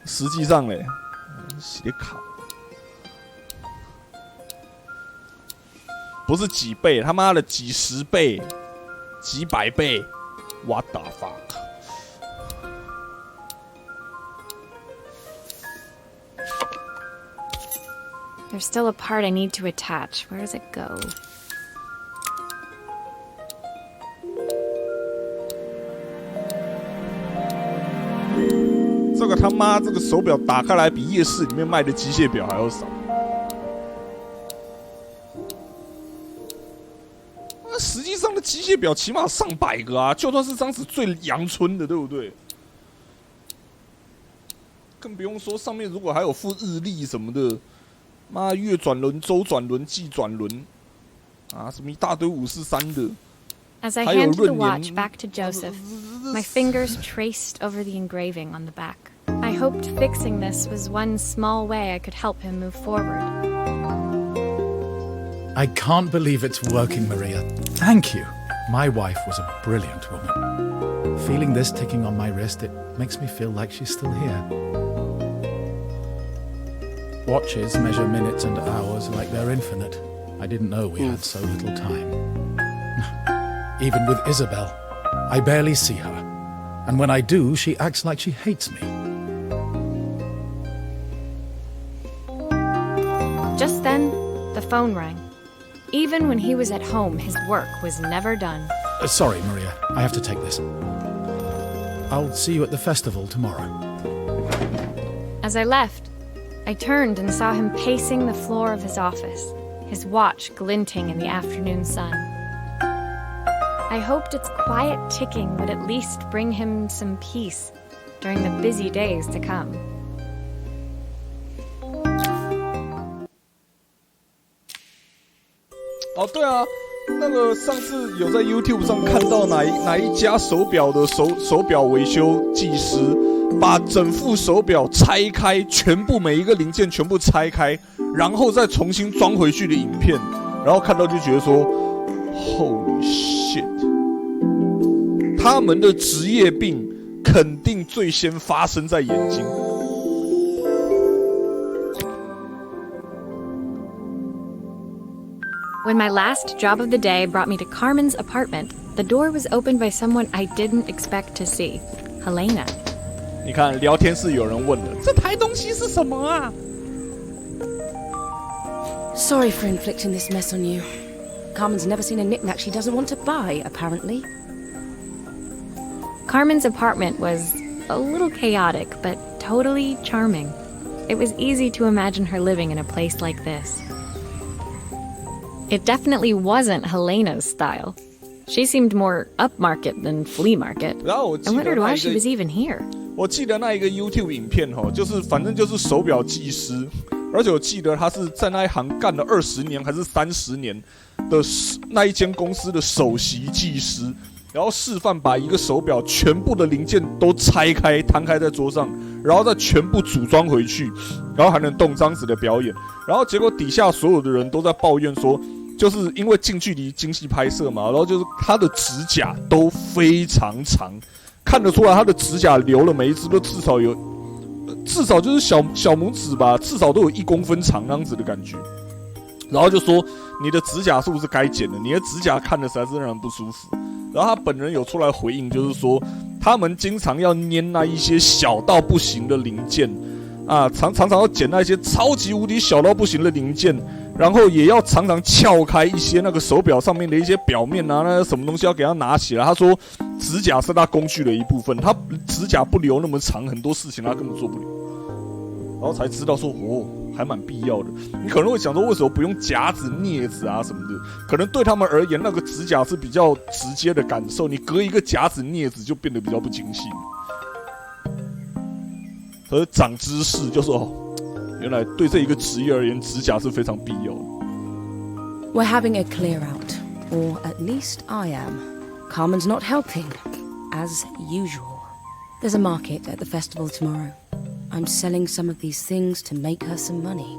实际上嘞，写卡不是几倍，他妈的几十倍、几百倍 ，What the fuck！ There's still a part I need to attach. Where does it go? 这个他妈这个手表打开来比夜市里面卖的机械表还要少。那实际上的机械表起码上百个啊，就算是当时最阳春的，对不对？更不用说上面如果还有附日历什么的，妈月转轮、周转轮、季转轮，啊什么一大堆543的。As I handed the watch back to Joseph, my fingers traced over the engraving on the back. I hoped fixing this was one small way I could help him move forward. I can't believe it's working, Maria. Thank you. My wife was a brilliant woman. Feeling this ticking on my wrist, it makes me feel like she's still here. Watches measure minutes and hours like they're infinite. I didn't know we had so little time. Even with Isabel, I barely see her. And when I do, she acts like she hates me. Just then, the phone rang. Even when he was at home, his work was never done. Sorry, Maria. I have to take this. I'll see you at the festival tomorrow. As I left, I turned and saw him pacing the floor of his office, his watch glinting in the afternoon sun. I hoped its quiet ticking would at least bring him some peace during the busy days to come. 哦，对啊，那个上次有在 YouTube 上看到哪一家手表的手表维修技师，把整副手表拆开，全部每一个零件全部拆开，然后再重新装回去的影片，然后看到就觉得说 ，Holy shit！ 他们的职业病肯定最先发生在眼睛。When my last job of the day brought me to Carmen's apartment, the door was opened by someone I didn't expect to see, Helena. 你看，聊天室有人问了，这台东西是什么啊 Sorry for inflicting this mess on you. Carmen's never seen a knick-knack she doesn't want to buy, apparently. Carmen's apartment was a little chaotic, but totally charming. It was easy to imagine her living in a place like this. It definitely wasn't Helena's style. She seemed more upmarket than flea market. I wondered why she was even here. 我记得那一个 YouTube 影片就是反正就是手表技师，而且我记得他是在那一行干了20年还是30年的那一间公司的首席技师，然后示范把一个手表全部的零件都拆开摊开在桌上，然后再全部组装回去，然后还能动这样子的表演，然后结果底下所有的人都在抱怨说，就是因为近距离精细拍摄嘛，然后就是他的指甲都非常长，看得出来他的指甲留了每一只都至少就是小拇指吧，至少都有1公分长那样子的感觉。然后就说你的指甲是不是该剪了？你的指甲看着实在是让人不舒服。然后他本人有出来回应，就是说他们经常要捏那一些小到不行的零件啊，常常要剪那些超级无敌小到不行的零件，然后也要常常撬开一些那个手表上面的一些表面啊，那什么东西要给他拿起来。他说指甲是他工具的一部分，他指甲不留那么长，很多事情他根本做不了。然后才知道说还蛮必要的。你可能会想说为什么不用夹子、镊子啊什么的？可能对他们而言，那个指甲是比较直接的感受，你隔一个夹子、镊子就变得比较不精细。可是长知识就是原来对这一个职业而言，指甲是非常必要的。We're having a clear out, or at least I am. Carmen's not helping, as usual. There's a market at the festival tomorrow. I'm selling some of these things to make her some money.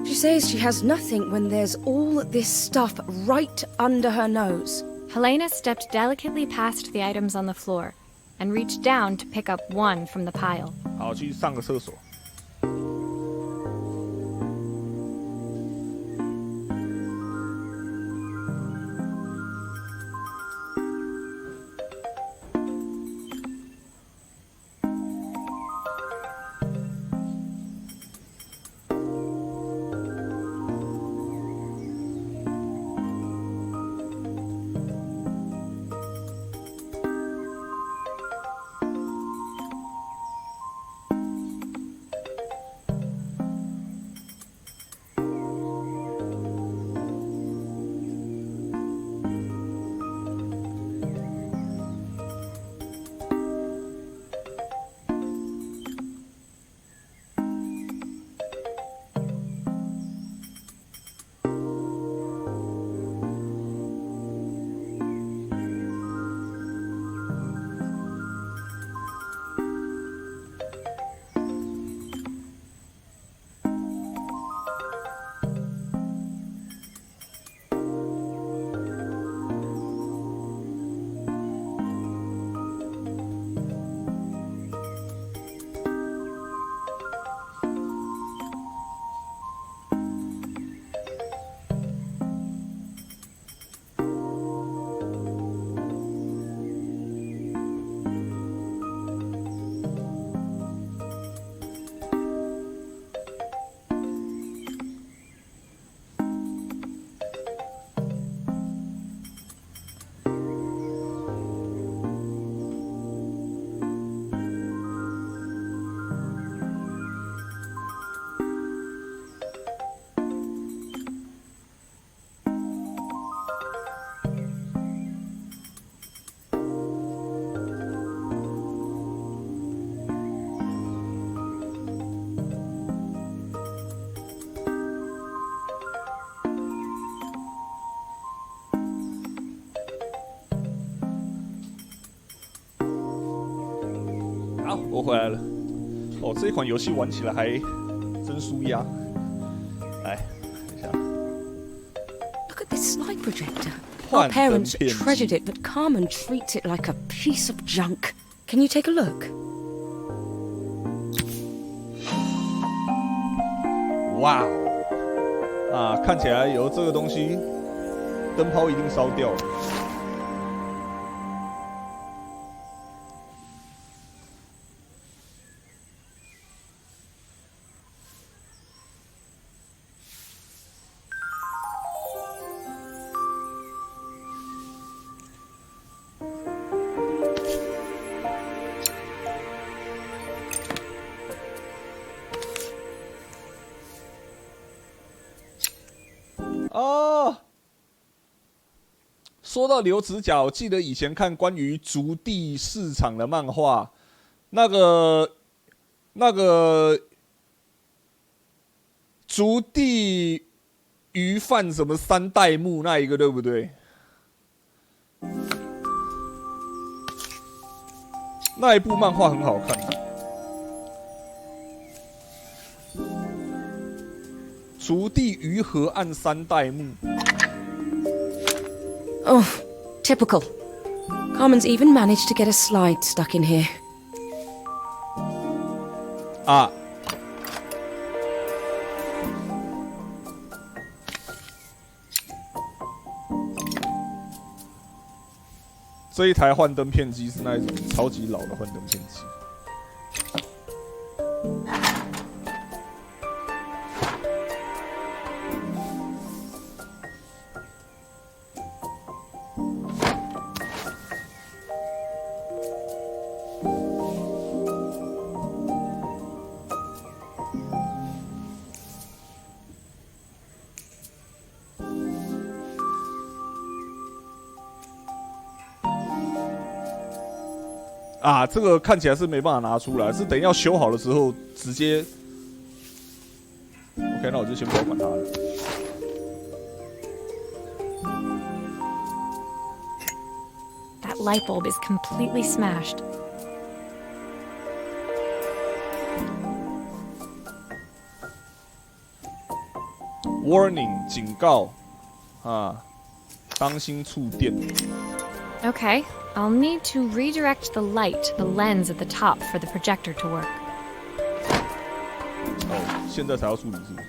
She says she has nothing when there's all this stuff right under her nose. Helena stepped delicately past the items on the floor and reached down to pick up one from the pile. 好，去上个厕所。好，我回来了。这一款游戏玩起来还真舒压。来，看一下。Look at this slide projector. Our parents treasured it, but Carmen treats it like a piece of junk. Can you take a look? 哇哦！看起来有这个东西，灯泡一定烧掉了。说到留指甲，我记得以前看关于竹地市场的漫画，那个竹地鱼贩什么三代目那一个，对不对？那一部漫画很好看。竹地鱼河岸三代目。Oh, typical. Carmen's even managed to get a slide stuck in here. 啊！这一台幻灯片机是那一种超级老的幻灯片机。啊，这个看起来是没办法拿出来，是等要修好的时候直接。OK， 那我就先不要管它了。That light bulb is completely smashed. Warning， 警告，啊，当心触电。Okay, I'll need to redirect the light to the lens at the top for the projector to work. 哦，现在才要处理是不是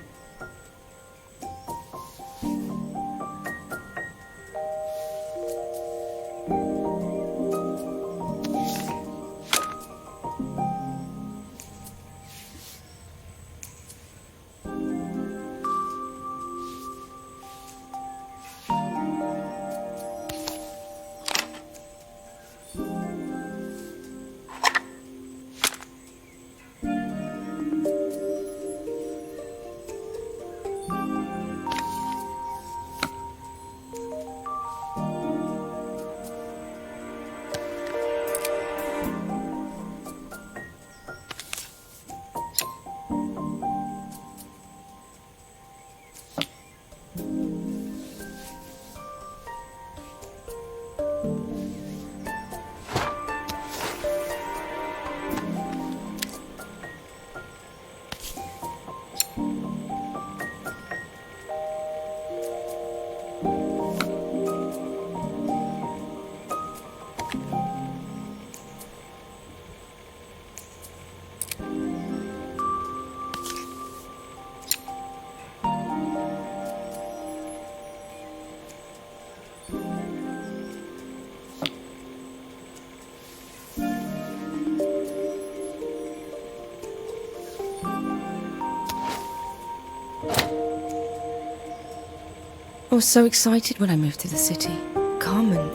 ？I was so excited when I moved to the city. Carmen,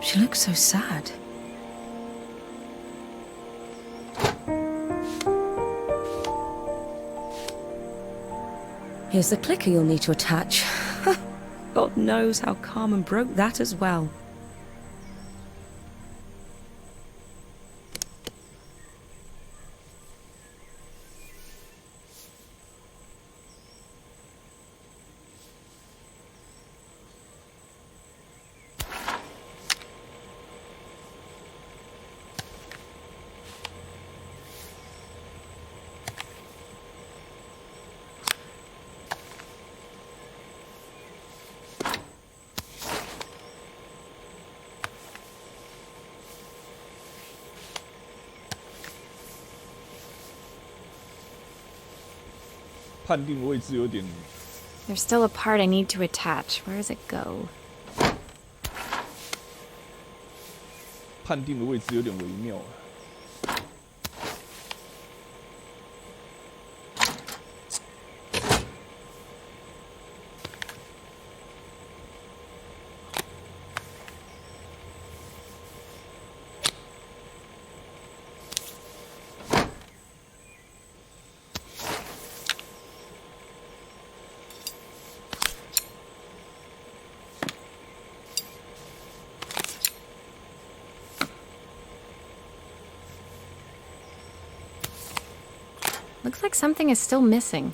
she looks so sad. Here's the clicker you'll need to attach. God knows how Carmen broke that as well. There's still a part I need to attach. Where does it go? 判定的位置有点微妙啊。Looks like something is still missing.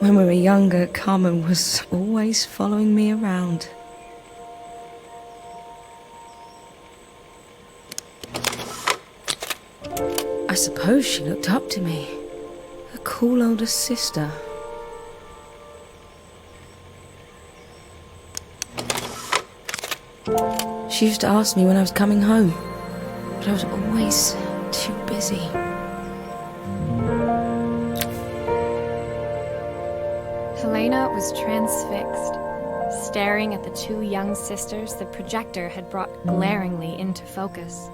When we were younger, Carmen was always following me around. I suppose she looked up to me. A cool older sister. She used to ask me when I was coming home, but I was always too busy. Helena was transfixed, staring at the two young sisters the projector had brought glaringly into focus.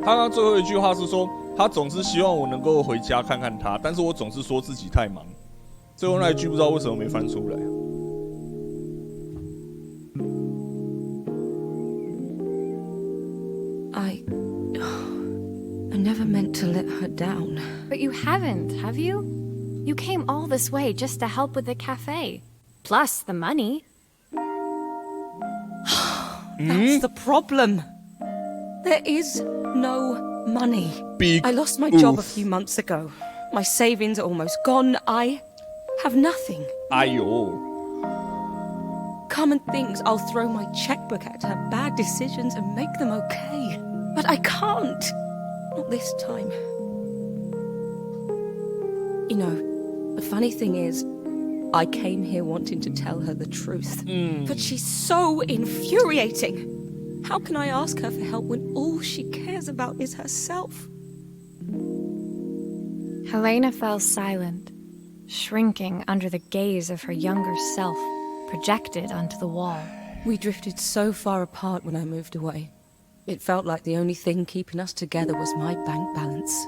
他刚最后一句话是说，他总是希望我能够回家看看他，但是我总是说自己太忙。最后那一句不知道为什么没翻出来。I never meant to let her down. But you haven't, have you? You came all this way just to help with the cafe. Plus the money. That's the problem. There is no money. Big I lost my job a few months ago. My savings are almost gone. I have nothing. 哎呦 Carmen thinks I'll throw my checkbook at her bad decisions and make them okay. But I can't. Not this time. You know, the funny thing is, I came here wanting to tell her the truth. But she's so infuriating. How can I ask her for help when all she cares about is herself? Helena fell silent, shrinking under the gaze of her younger self, projected onto the wall. We drifted so far apart when I moved away. It felt like the only thing keeping us together was my bank balance.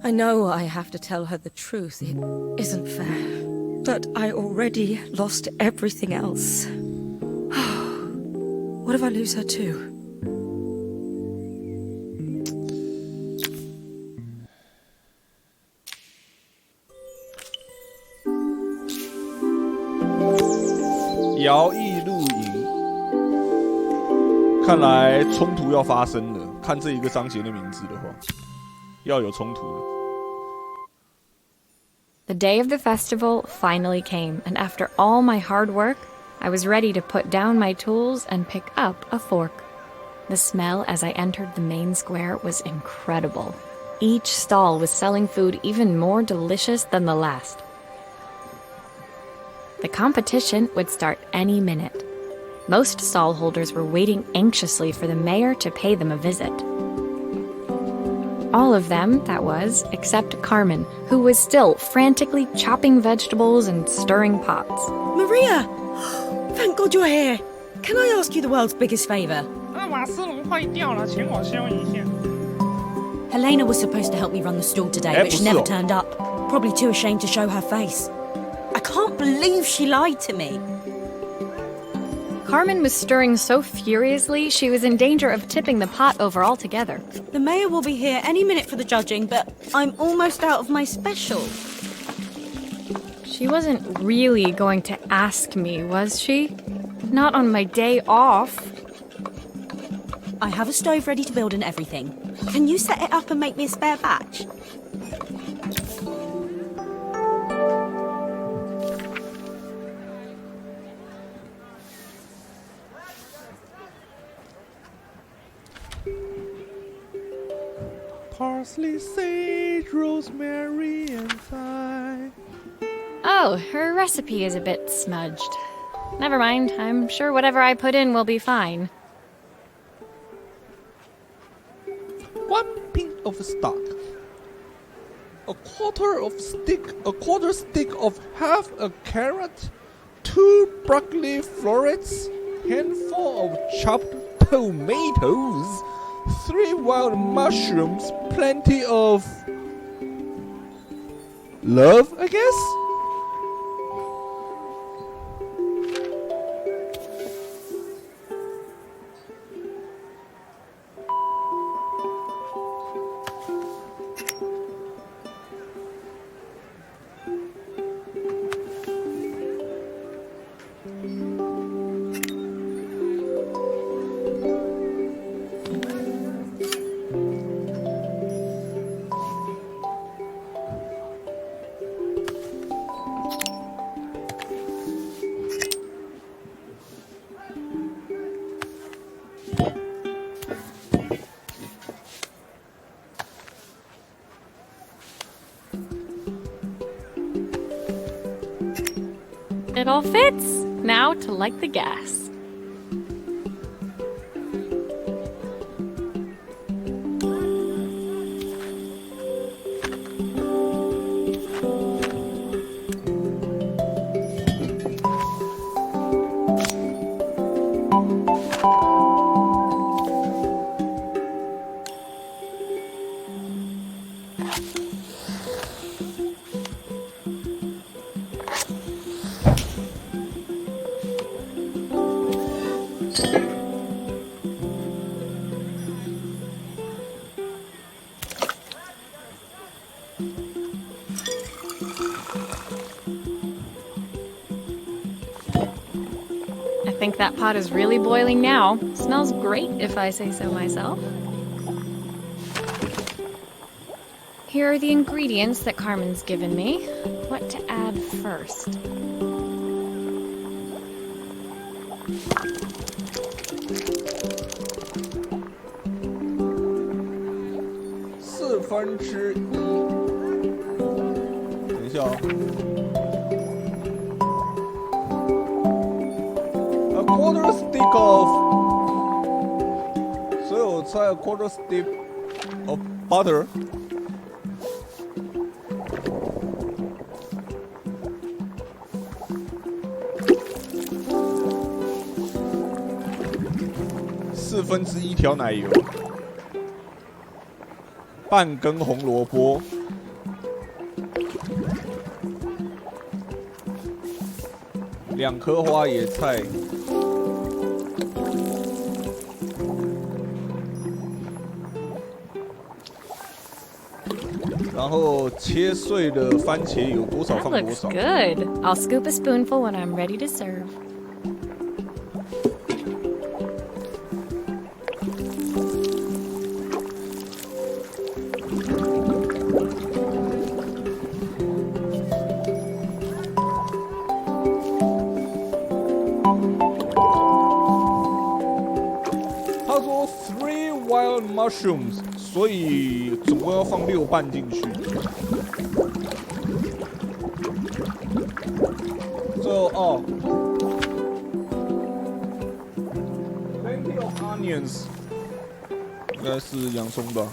I know I have to tell her the truth. It isn't fair. But I already lost everything else. What if I lose her too? 摇曳露营，看来冲突要发生了。看这一个章节的名字的话，要有冲突了。The day of the festival finally came, and after all my hard work, I was ready to put down my tools and pick up a fork. The smell as I entered the main square was incredible. Each stall was selling food even more delicious than the last. The competition would start any minute. Most stall holders were waiting anxiously for the mayor to pay them a visit. All of them, that was, except Carmen, who was still frantically chopping vegetables and stirring pots. Maria! Thank God you're here. Can I ask you the world's biggest favor? 瓦斯炉坏掉了，请我修一下。 Helena was supposed to help me run the stall today, but she never turned up. Probably too ashamed to show her face. I can't believe she lied to me. Carmen was stirring so furiously, she was in danger of tipping the pot over altogether. The mayor will be here any minute for the judging, but I'm almost out of my special. She wasn't really going to ask me, was she? Not on my day off. I have a stove ready to build and everything. Can you set it up and make me a spare batch? Parsley, sage, rosemary, and thyme. Oh, her recipe is a bit smudged. Never mind, I'm sure whatever I put in will be fine. 1 pint of stock, a quarter stick of half a carrot, 2 broccoli florets, handful of chopped tomatoes, 3 wild mushrooms, plenty of love, I guess? it all fits. Now to light the gas. I think that pot is really boiling now. Smells great if I say so myself. Here are the ingredients that Carmen's given me. What to add first?1/4。等一下哦。A quarter stick of， 所以我猜 a quarter stick of butter。1/4条奶油，半根红萝卜，2颗花椰菜，然后切碎的番茄有多少 That 放多 looks 少。good. I'll scoop a spoonful when I'm ready to serve. Wild mushrooms， 所以总共要放6瓣进去。plenty of onions， 应该是洋葱吧。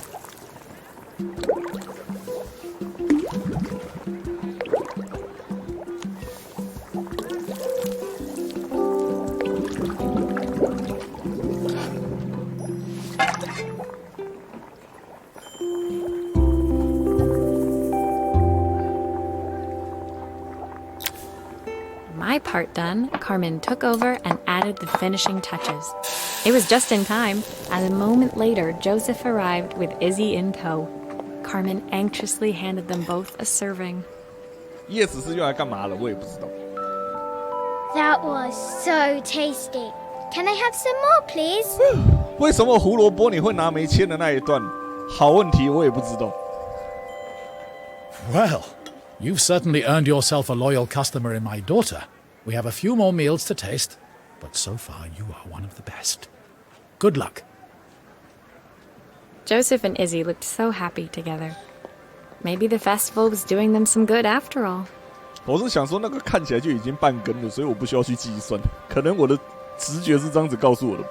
My part done, Carmen took over and added the finishing touches. It was just in time, and a moment later, Joseph arrived with Izzy in tow. Carmen anxiously handed them both a serving. Yes 是用来干嘛的？我也不知道。That was so tasty. Can I have some more, please? 为什么胡萝卜你会拿没切的那一段？好问题，我也不知道。Well, you've certainly earned yourself a loyal customer in my daughter. We have a few more meals to taste, but so far you are one of the best. Good luck. Joseph and Izzy looked so happy together. Maybe the festival was doing them some good after all. 我是想说，那个看起来就已经半根了，所以我不需要去计算。可能我的直觉是这样子告诉我的吧。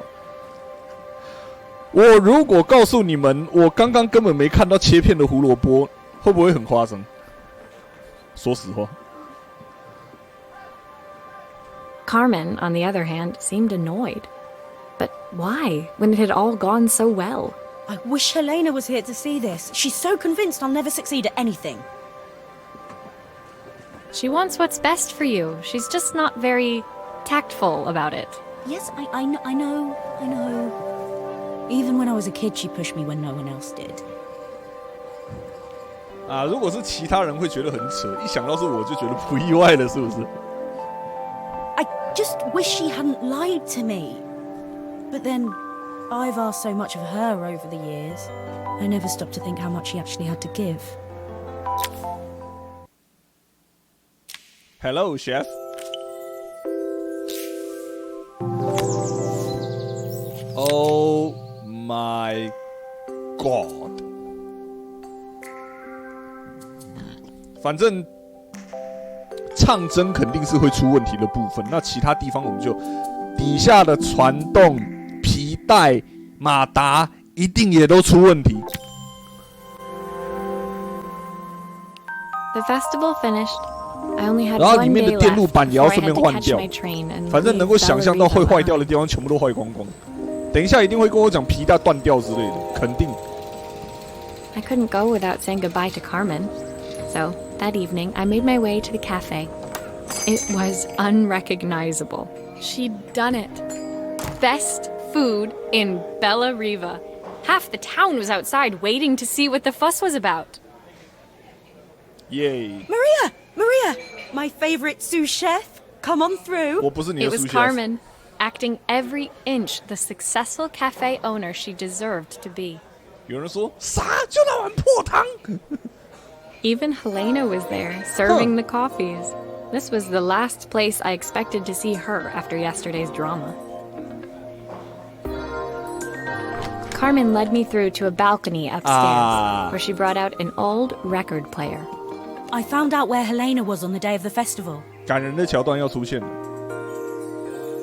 我如果告诉你们，我刚刚根本没看到切片的胡萝卜，会不会很夸张？说实话。Carmen, on the other hand, seemed annoyed. But why, when it had all gone so well? I wish Helena was here to see this. She's so convinced I'll never succeed at anything. She wants what's best for you. She's just not very tactful about it. Yes, I know. Even when I was a kid, she pushed me when no one else did. 啊，如果是其他人会觉得很扯，一想到是我就觉得不意外了，是不是？ I just wish she hadn't lied to me. But then, I've asked so much of her over the years. I never stopped to think how much she actually had to give. Hello, chef. Oh my god. 反正唱针肯定是会出问题的部分。那其他地方我们就底下的传动、皮带、马达一定也都出问题。The festival finished. I only had 然后 one 里面 day 的电路 left 板也要 before I 顺 had 便 to 换 catch 掉 my train and 反正能够 leave 想象到会 Bella 坏 Riva 掉的地方全部都坏光光。等一下一定会跟我讲皮带断掉之类的，肯定。I couldn't go without saying goodbye to Carmen. So, that evening, I made my way to the cafe. It was unrecognizable. She'd done it. Best food in Bella Riva. Half the town was outside waiting to see what the fuss was about. Yay! Maria! My favorite sous chef! Come on through! 我不是你的 It was sous chef Carmen, acting every inch the successful cafe owner she deserved to be. 有人说啥？就那碗破汤。Even Helena was there, serving the coffees. This was the last place I expected to see her after yesterday's drama. Carmen led me through to a balcony upstairs, where she brought out an old record player. I found out where Helena was on the day of the festival. 感人的桥段要出现了。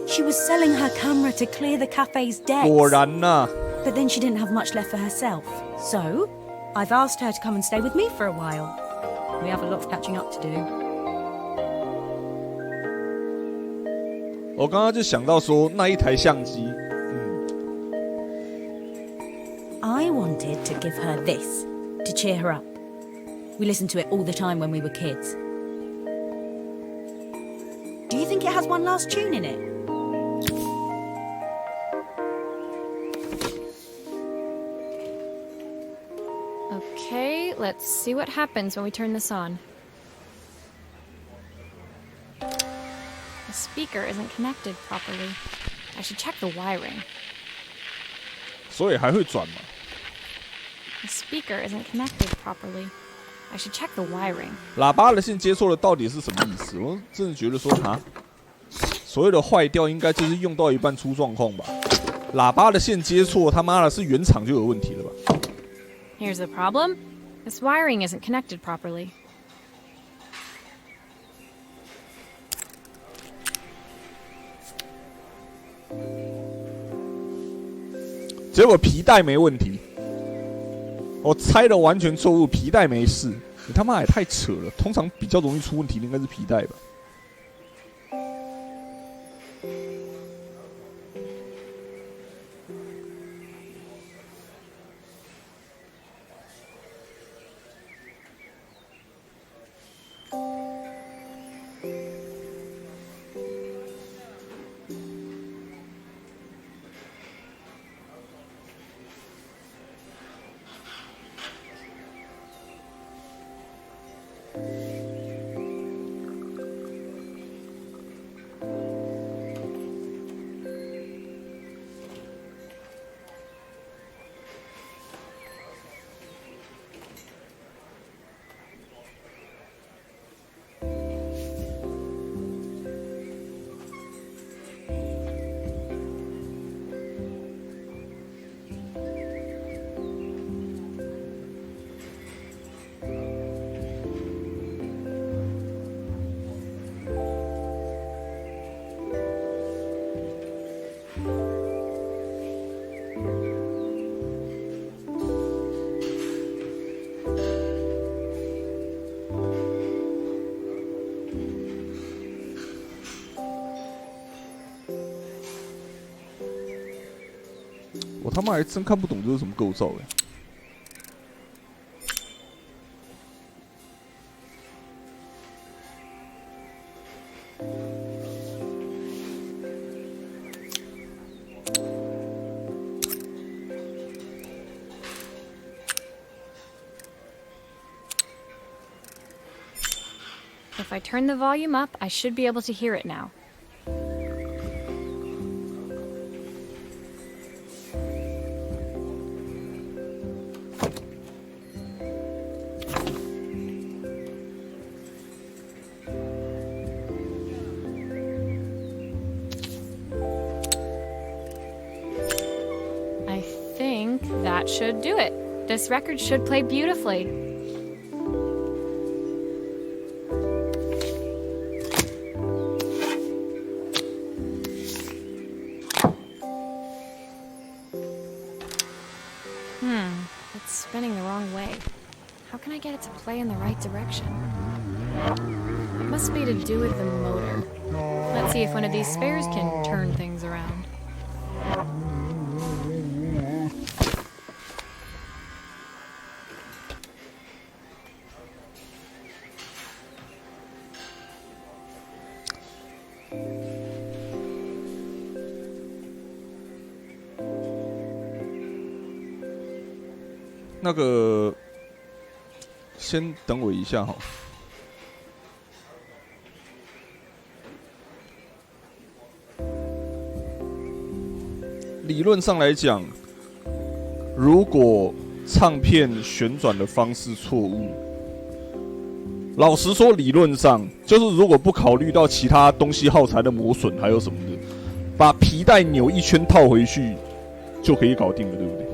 She was selling her camera to clear the cafe's debts. 果然呐、But then she didn't have much left for herself. So, I've asked her to come and stay with me for a while. We have a lot of catching up to do. 我刚刚就想到说那一台相机，I wanted to give her this to cheer her up. We listened to it all the time when we were kids. Do you think it has one last tune in it? Okay, let's see what happens when we turn this on. The speaker isn't connected properly. I should check the wiring. 所以还会转嘛？ The speaker isn't connected properly. I should check the wiring. 喇叭的线接错了，到底是什么意思？我真的觉得说哈，所谓的坏掉应该就是用到一半出状况吧？喇叭的线接错，他妈的是原厂就有问题了吧？ Here's the problem. This wiring isn't connected properly. 结果皮带没问题，我猜的完全错误，皮带没事。你他妈也太扯了！通常比较容易出问题的应该是皮带吧？我他妈还真看不懂这是什么构造哎！ If I turn the volume up, I should be able to hear it now. I think that should do it. This record should play beautifully. I get it to play in the right direction? It must be to do with the motor. Let's see if one of these spares can turn things around.那个，先等我一下哈。理论上来讲，如果唱片旋转的方式错误，老实说，理论上就是如果不考虑到其他东西耗材的磨损还有什么的，把皮带扭一圈套回去就可以搞定了，对不对？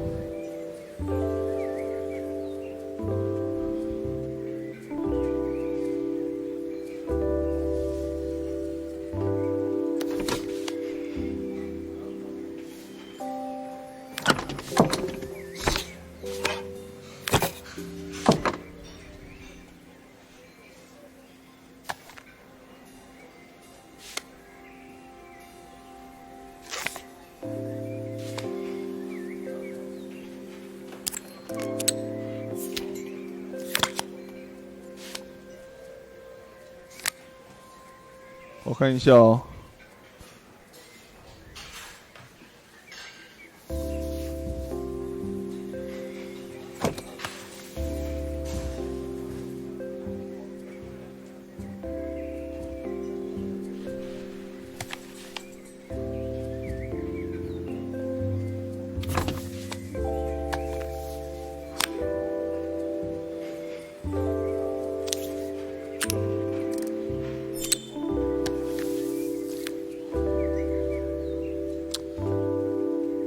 我看一下哦。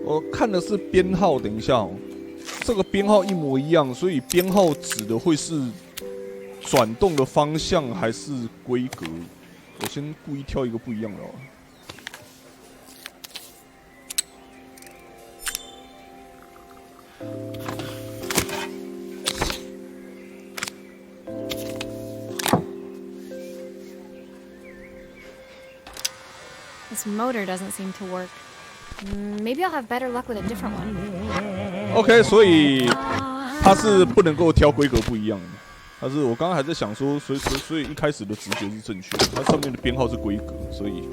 我看的是编号，等一下哦，这个编号一模一样，所以编号指的会是转动的方向还是规格？我先故意挑一个不一样的哦。This motor doesn't seem to work. Maybe I'll have better luck with a different one. OK， 所以它是不能够挑规格不一样的。它是我刚刚还在想说，所以一开始的直觉是正确的，它上面的编号是规格，所以。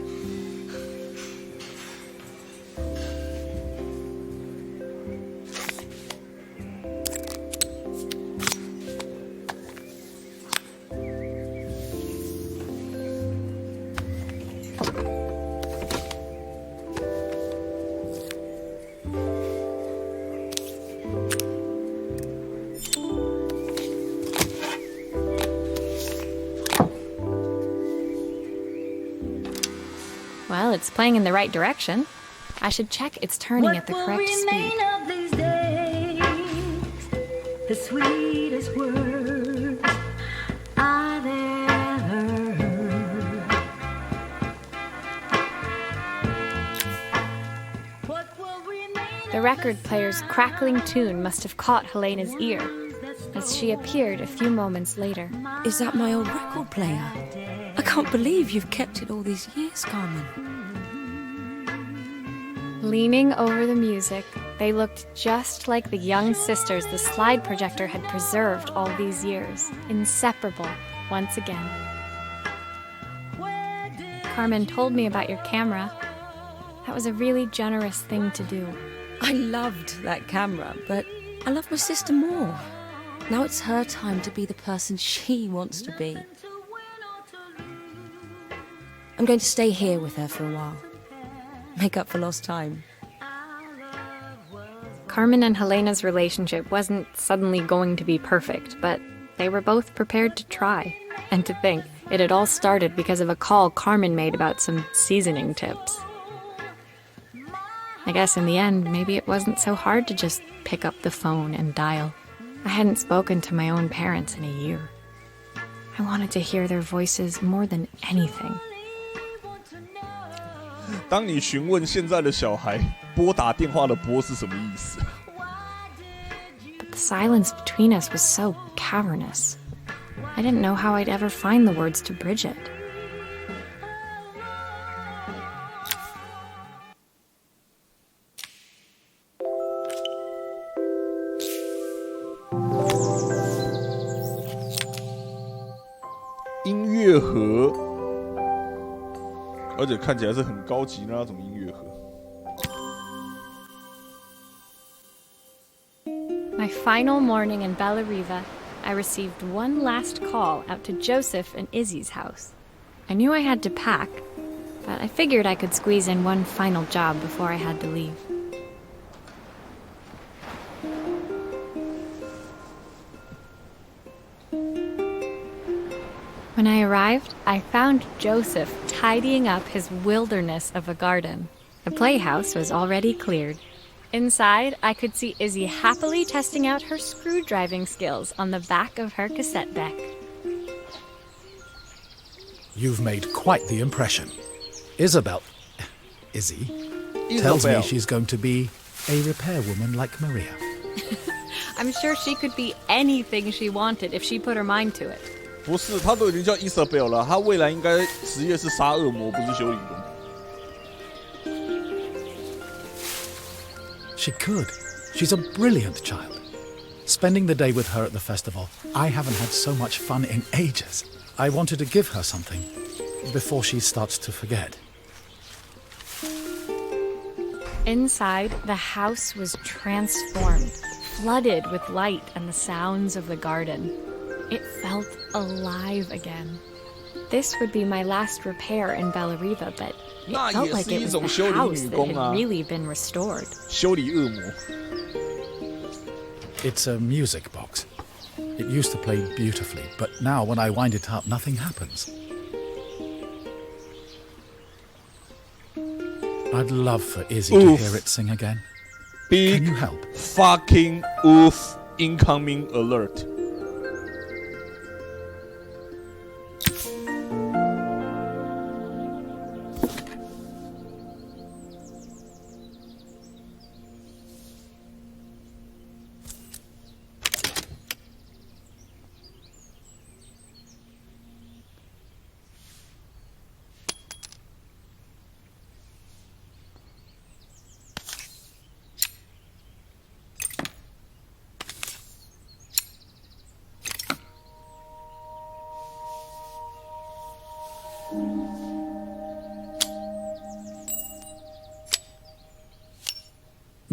Well, it's playing in the right direction. I should check it's turning at the correct speed. Of these days, the sweetest words I've ever heard. What will remain? The record player's crackling tune must have caught Helena's ear, as she appeared a few moments later. Is that my old record player? I can't believe you've kept it all these years, Carmen. Leaning over the music, they looked just like the young sisters the slide projector had preserved all these years, inseparable once again. Carmen told me about your camera. That was a really generous thing to do. I loved that camera, but I love my sister more. Now it's her time to be the person she wants to be. I'm going to stay here with her for a while. Make up for lost time. Carmen and Helena's relationship wasn't suddenly going to be perfect, but they were both prepared to try. And to think, it had all started because of a call Carmen made about some seasoning tips. I guess in the end, maybe it wasn't so hard to just pick up the phone and dial. I hadn't spoken to my own parents in a year. I wanted to hear their voices more than anything. 当你询问现在的小孩拨打电话的拨是什么意思 But the silence between us was so cavernous. I didn't know how I'd ever find the words to bridge it. “音乐盒”，而且看起来是很高级的那种音乐盒。My final morning in Bella Riva, I received one last call out to Joseph and Izzy's house. I knew I had to pack, but I figured I could squeeze in one final job before I had to leave. When I arrived, I found Joseph tidying up his wilderness of a garden. The playhouse was already cleared. Inside, I could see Izzy happily testing out her screw-driving skills on the back of her cassette deck. You've made quite the impression. Izzy, tells me she's going to be a repairwoman like Maria. I'm sure she could be anything she wanted if she put her mind to it. 不是，她都已经叫 Isabel 了，她未来应该职业是杀恶魔，不是修理工。She could. She's a brilliant child. Spending the day with her at the festival, I haven't had so much fun in ages. I wanted to give her something before she starts to forget. Inside, the house was transformed, flooded with light and the sounds of the garden. It felt alive again. This would be my last repair in Bella Riva, but it felt like it was the house that had really been restored. 修理恶魔。 It's a music box. It used to play beautifully, but now when I wind it up, nothing happens. I'd love for Izzy to hear it sing again. Big Can you help? Fucking oof! Incoming alert.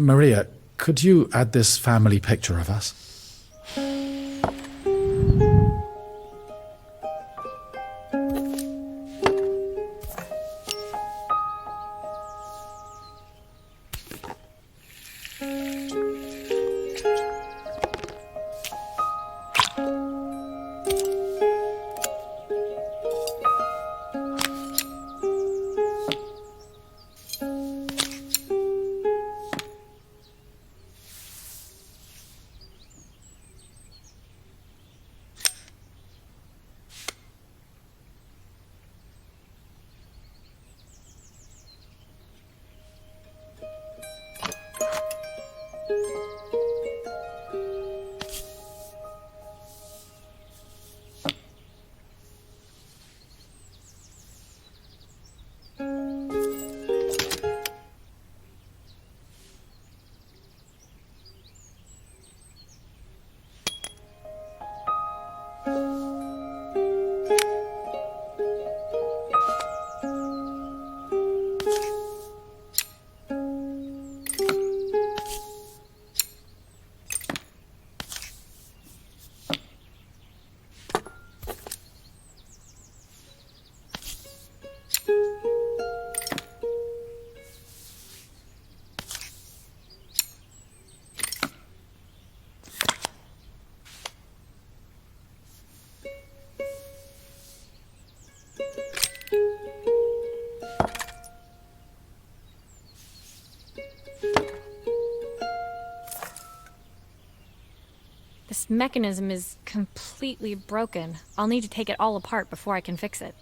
Maria, could you add this family picture of us? This mechanism is completely broken. I'll need to take it all apart before I can fix it.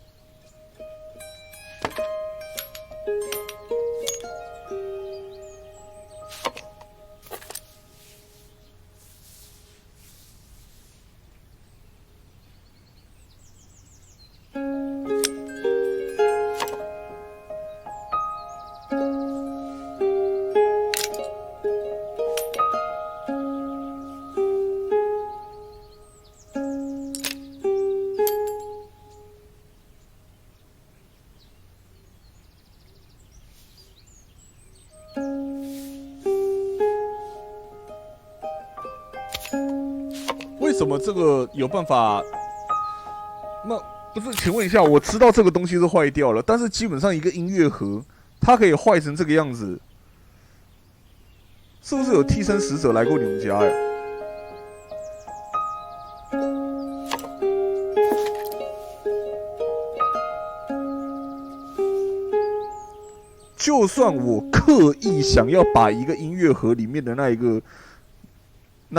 什么这个有办法？那不是？请问一下，我知道这个东西是坏掉了，但是基本上一个音乐盒，它可以坏成这个样子，是不是有替身使者来过你们家呀？就算我刻意想要把一个音乐盒里面的那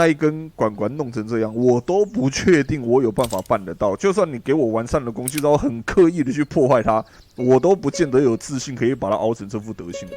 一根管管弄成这样，我都不确定我有办法办得到。就算你给我完善的工具，然后很刻意的去破坏它，我都不见得有自信可以把它凹成这副德行的。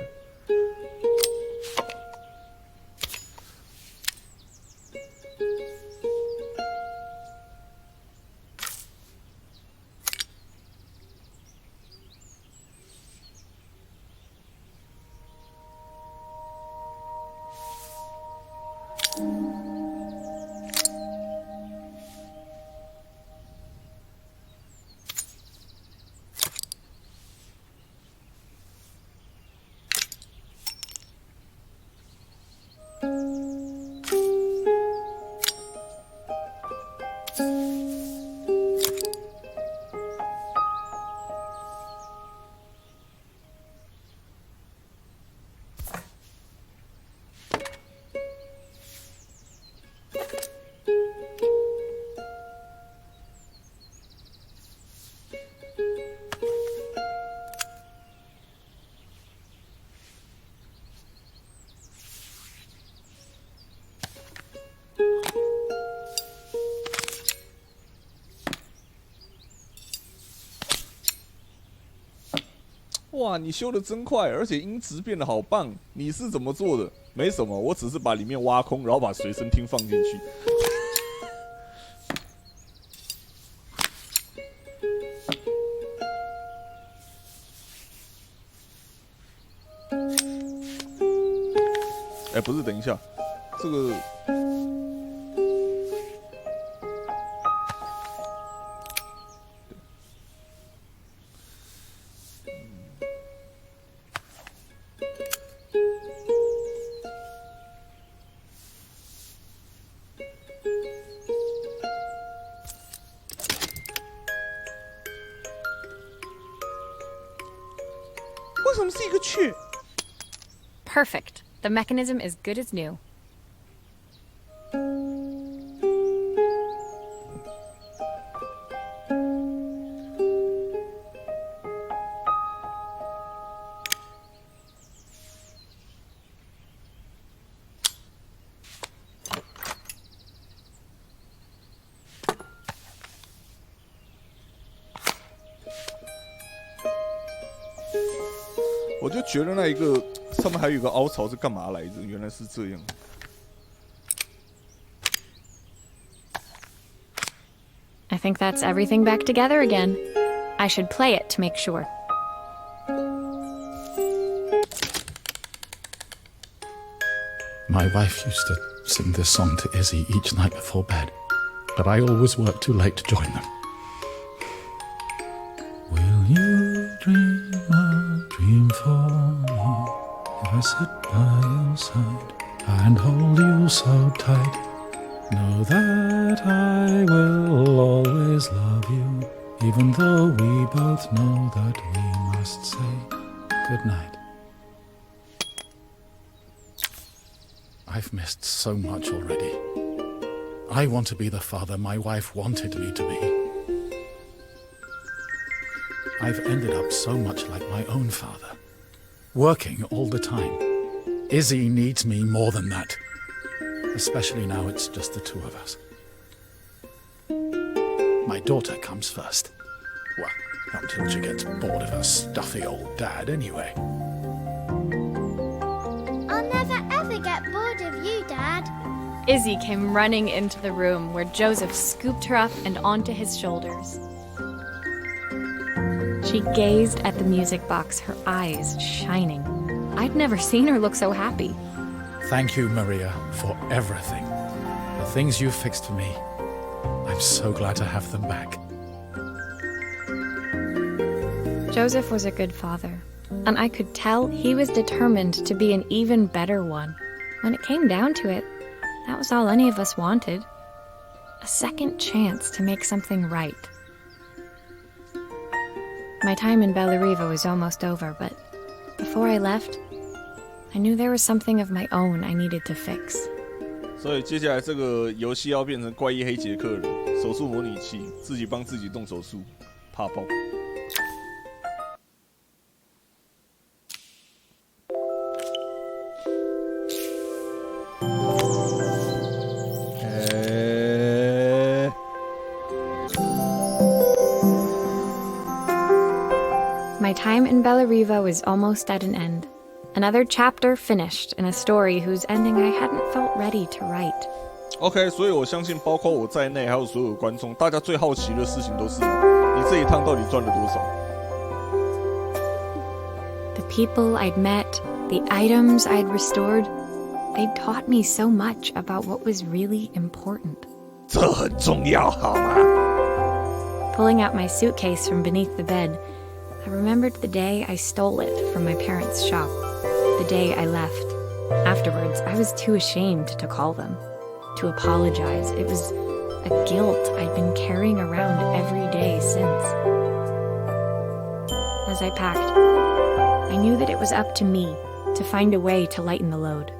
哇，你修的真快，而且音质变得好棒！你是怎么做的？没什么，我只是把里面挖空，然后把随身听放进去。哎，不是，等一下，这个。为什么是一个雀？ Perfect. The mechanism is good as new.我就觉得那一个上面还有一个凹槽是干嘛来着？原来是这样。I think that's everything back together again. I should play it to make sure. My wife used to sing this song to Izzy each night before bed, but I always worked too late to join them. Will you dream a dream for me if I sit by your side and hold you so tight? Know that I will always love you, even though we both know that we must say goodnight. I've missed so much already. I want to be the father my wife wanted me to be. I've ended up so much like my own father, working all the time. Izzy needs me more than that, especially now it's just the two of us. My daughter comes first. Well, until she gets bored of her stuffy old dad anyway. I'll never ever get bored of you, Dad. Izzy came running into the room where Joseph scooped her up and onto his shoulders. She gazed at the music box, her eyes shining. I'd never seen her look so happy. Thank you, Maria, for everything. The things you fixed for me. I'm so glad to have them back. Joseph was a good father, and I could tell he was determined to be an even better one. When it came down to it, that was all any of us wanted. a second chance to make something right. My time in Bellariva was almost over, but before I left, I knew there was something of my own I needed to fix. 所以接下来这个游戏要变成怪异黑杰克了，手术模拟器，自己帮自己动手术，怕爆。My time in Bellariva was almost at an end. Another chapter finished in a story whose ending I hadn't felt ready to write. OK， 所以我相信，包括我在内，还有所有观众，大家最好奇的事情都是你这一趟到底赚了多少。The people I'd met, the items I'd restored, they'd taught me so much about what was really important. 这很重要，好吗？ Pulling out my suitcase from beneath the bed, I remembered the day I stole it from my parents' shop, the day I left. Afterwards, I was too ashamed to call them, to apologize. It was a guilt I'd been carrying around every day since. As I packed, I knew that it was up to me to find a way to lighten the load.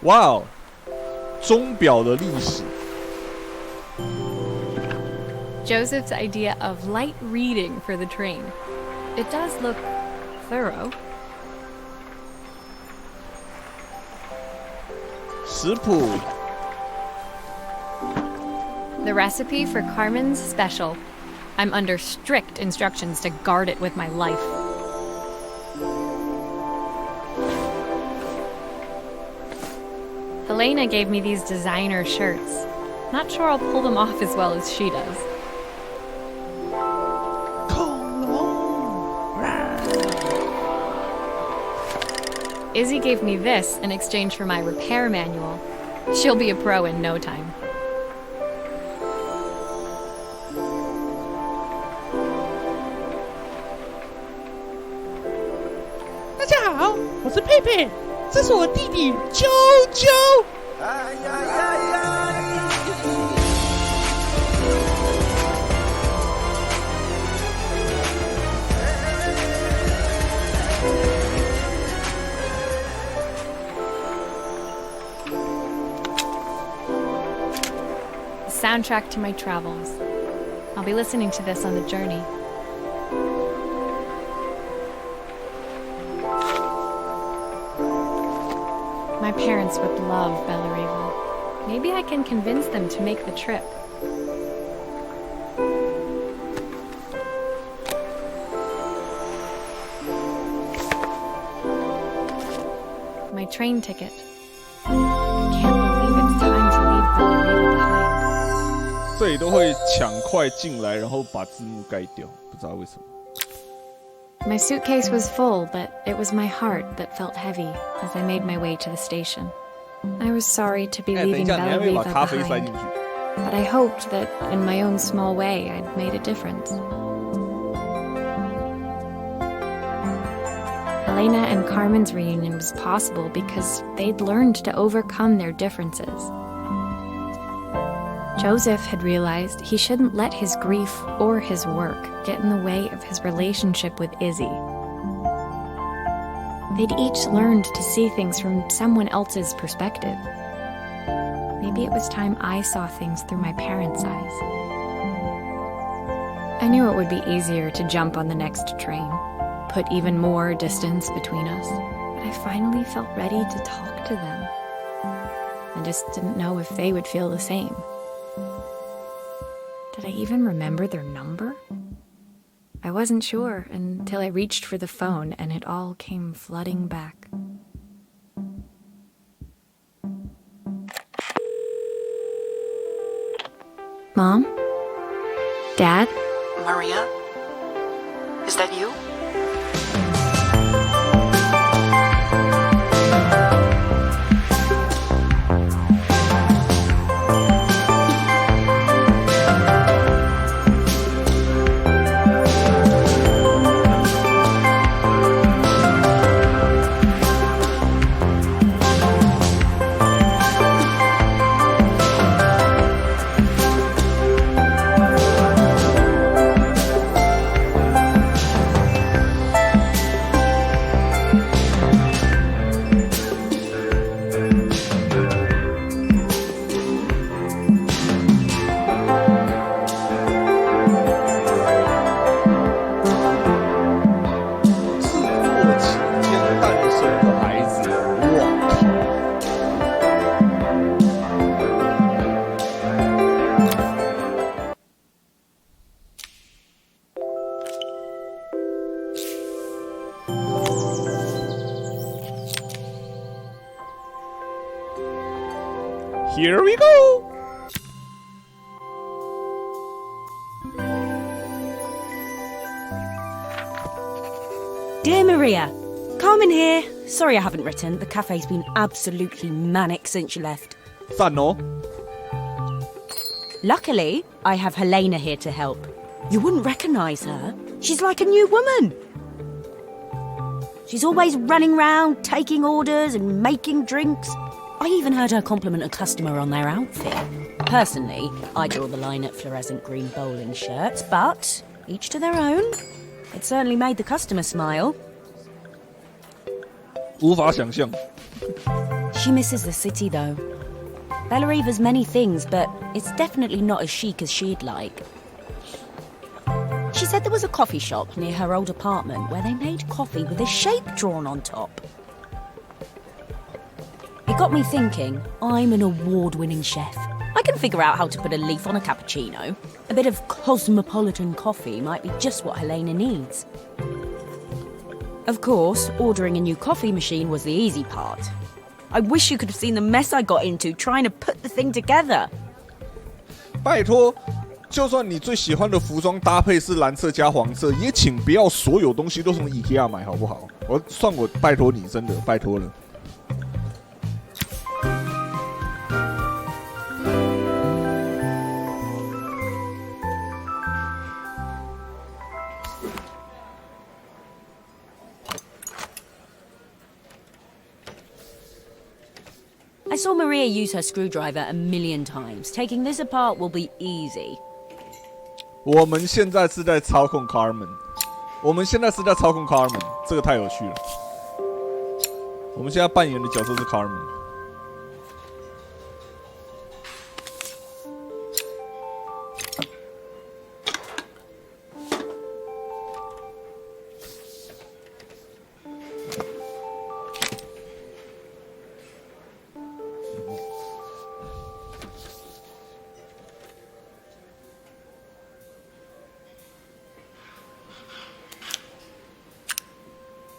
Wow， 钟表的历史。Joseph's idea of light reading for the train. It does look thorough. 食谱。The recipe for Carmen's special. I'm under strict instructions to guard it with my life. Helena gave me these designer shirts. Not sure I'll pull them off as well as she does. Izzy gave me this in exchange for my repair manual. She'll be a pro in no time. Hello， 我是佩佩，这是我弟弟啾啾。The soundtrack to my travels. I'll be listening to this on the journey. My parents would love Bellariva. Maybe I can convince them to make the trip. My train ticket. I can't believe it's time to leave Bellariva behind. 这里都会抢快进来，然后把字幕盖掉，不知道为什么。My suitcase was full, but it was my heart that felt heavy as I made my way to the station. I was sorry to be leaving Bellariva behind, but I hoped that in my own small way I'd made a difference. Helena and Carmen's reunion was possible because they'd learned to overcome their differences. Joseph had realized he shouldn't let his grief or his work get in the way of his relationship with Izzy. They'd each learned to see things from someone else's perspective. Maybe it was time I saw things through my parents' eyes. I knew it would be easier to jump on the next train, put even more distance between us, but I finally felt ready to talk to them. I just didn't know if they would feel the same. Did I even remember their number? I wasn't sure until I reached for the phone and it all came flooding back. Mom? Dad? Maria? Is that you? Here we go. Dear Maria, Carmen here. Sorry I haven't written. The cafe's been absolutely manic since you left. 赞哦。 Luckily, I have Helena here to help. You wouldn't recognise her. She's like a new woman. She's always running round, taking orders and making drinks. I even heard her compliment a customer on their outfit. Personally, I draw the line at fluorescent green bowling shirts, but each to their own. It certainly made the customer smile. 无法想象。 She misses the city, though. Bellariva's many things, but it's definitely not as chic as she'd like. She said there was a coffee shop near her old apartment where they made coffee with a shape drawn on top. It got me thinking, I'm an award-winning chef. I can figure out how to put a leaf on a cappuccino. A bit of cosmopolitan coffee might be just what Helena needs. Of course, ordering a new coffee machine was the easy part. I wish you could have seen the mess I got into trying to put the thing together. 拜托，就算你最喜欢的服装搭配是蓝色加黄色，也请不要所有东西都从 IKEA 买，好不好？我拜托你，真的拜托了。I saw Maria use her screwdriver a million times. Taking this apart will be easy. 我们现在是在操控 Carmen， 这个太有趣了。我们现在扮演的角色是 Carmen。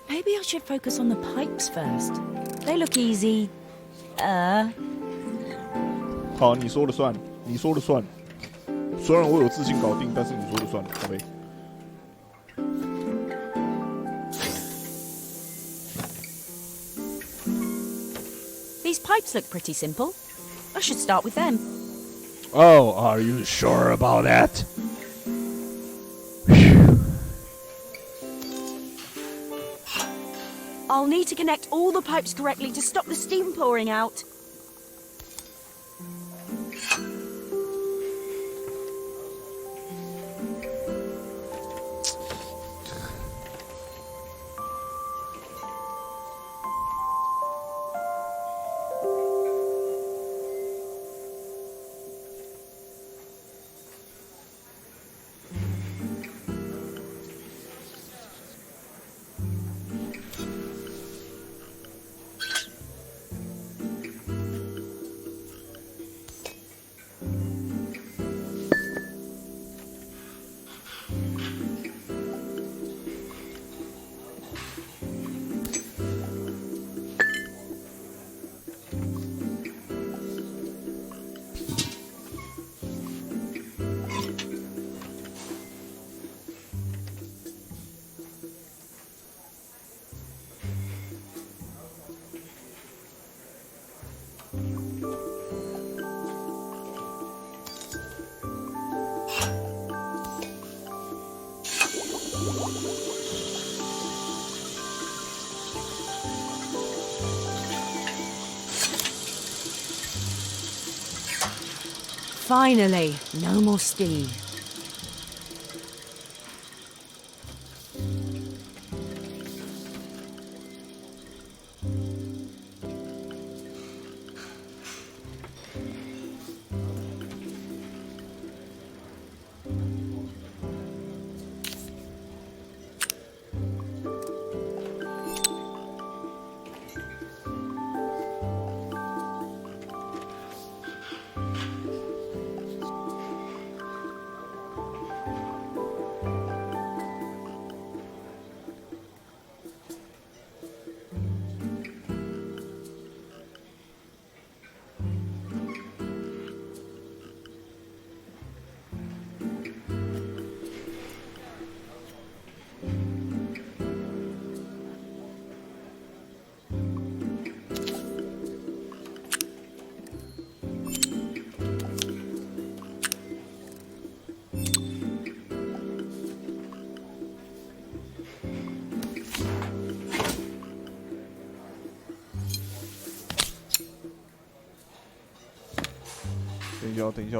Maybe I should focus on the pipes first. They look easy. 好，你说了算，你说了算。虽然我有自信搞定，但是你说了算，宝贝。 These pipes look pretty simple. I should start with them. Oh, are you sure about that? I'll need to connect all the pipes correctly to stop the steam pouring out. Finally, no more steam.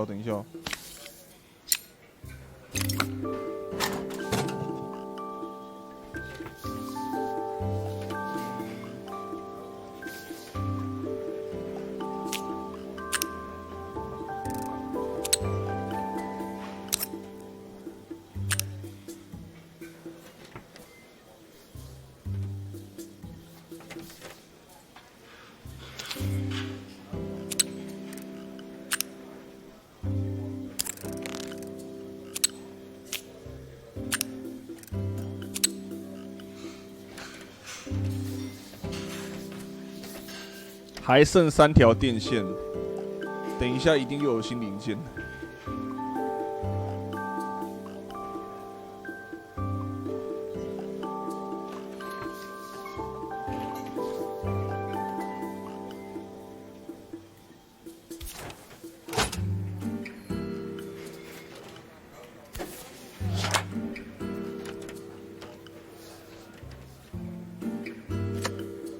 等一下。还剩3条电线，等一下一定又有新零件。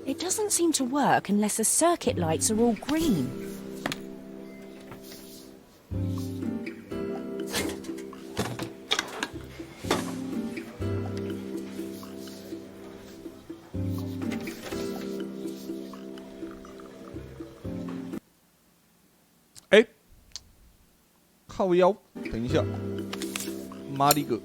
It doesn't seem to work unless the circuit lights are all green. Eh, 靠腰，等一下，妈的个！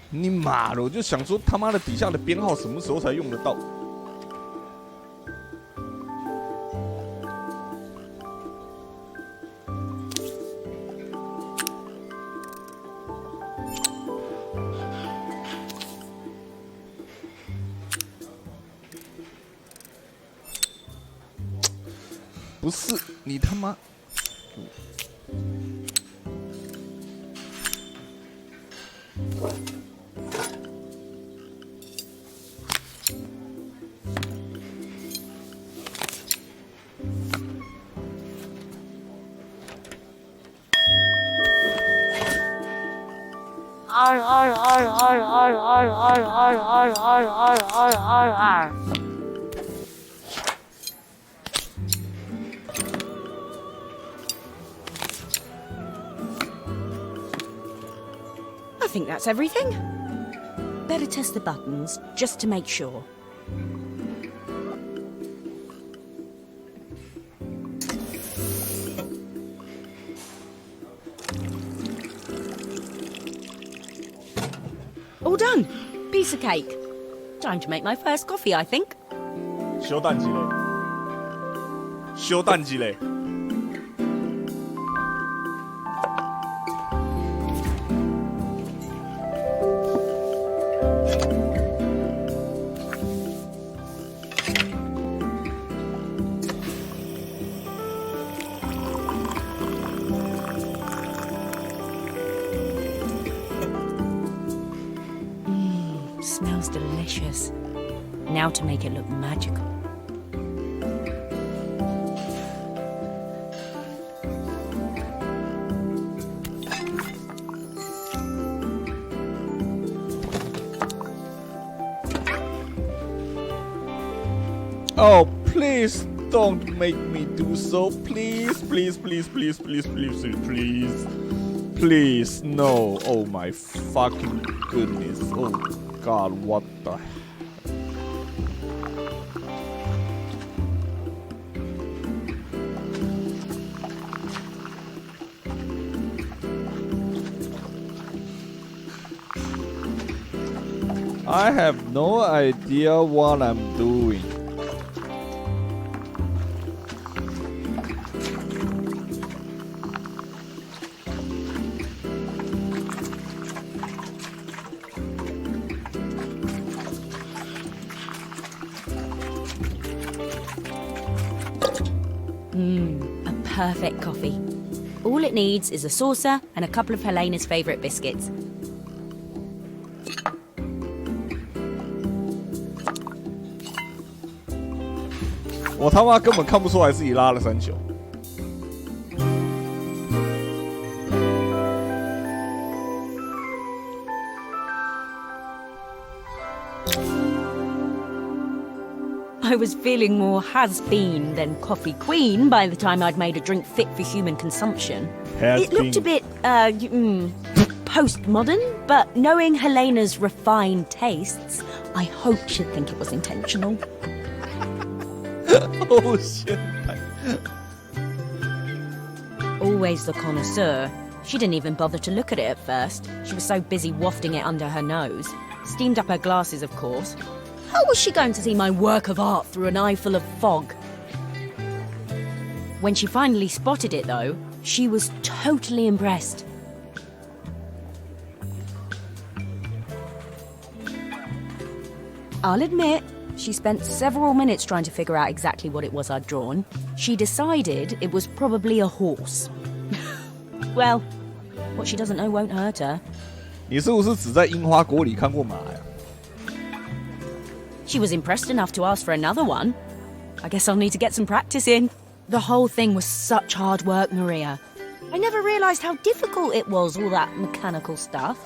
你妈的！我就想说他妈的底下的编号什么时候才用得到？不是你他妈！I think that's everything. Better test the buttons, just to make sure. All done. Piece of cake. Time to make my first coffee, I think. 小蛋鸡嘞，小蛋鸡嘞。Smells delicious. Now to make it look magical. Oh, please don't make me do so. Please, please, please, please, please, please, please, please, no. Oh my fucking goodness. Oh God, what the? I have no idea what I'm doing. A perfect coffee. All it needs is a saucer and a couple of Helena's favourite biscuits. 我他妈根本看不出来自己拉了3球。I was feeling more has-been than coffee queen by the time I'd made a drink fit for human consumption. It looked a bit, postmodern, but knowing Helena's refined tastes, I hope she'd think it was intentional. Oh, shit. Always the connoisseur. She didn't even bother to look at it at first. She was so busy wafting it under her nose. Steamed up her glasses, of course. How was she going to see my work of art through an eye full of fog? When she finally spotted it, though, she was totally impressed. I'll admit, she spent several minutes trying to figure out exactly what it was I'd drawn. She decided it was probably a horse. Well, what she doesn't know won't hurt her. 你是不是只在樱花国里看过马呀？ She was impressed enough to ask for another one. I guess I'll need to get some practice in. The whole thing was such hard work, Maria. I never realized how difficult it was, all that mechanical stuff.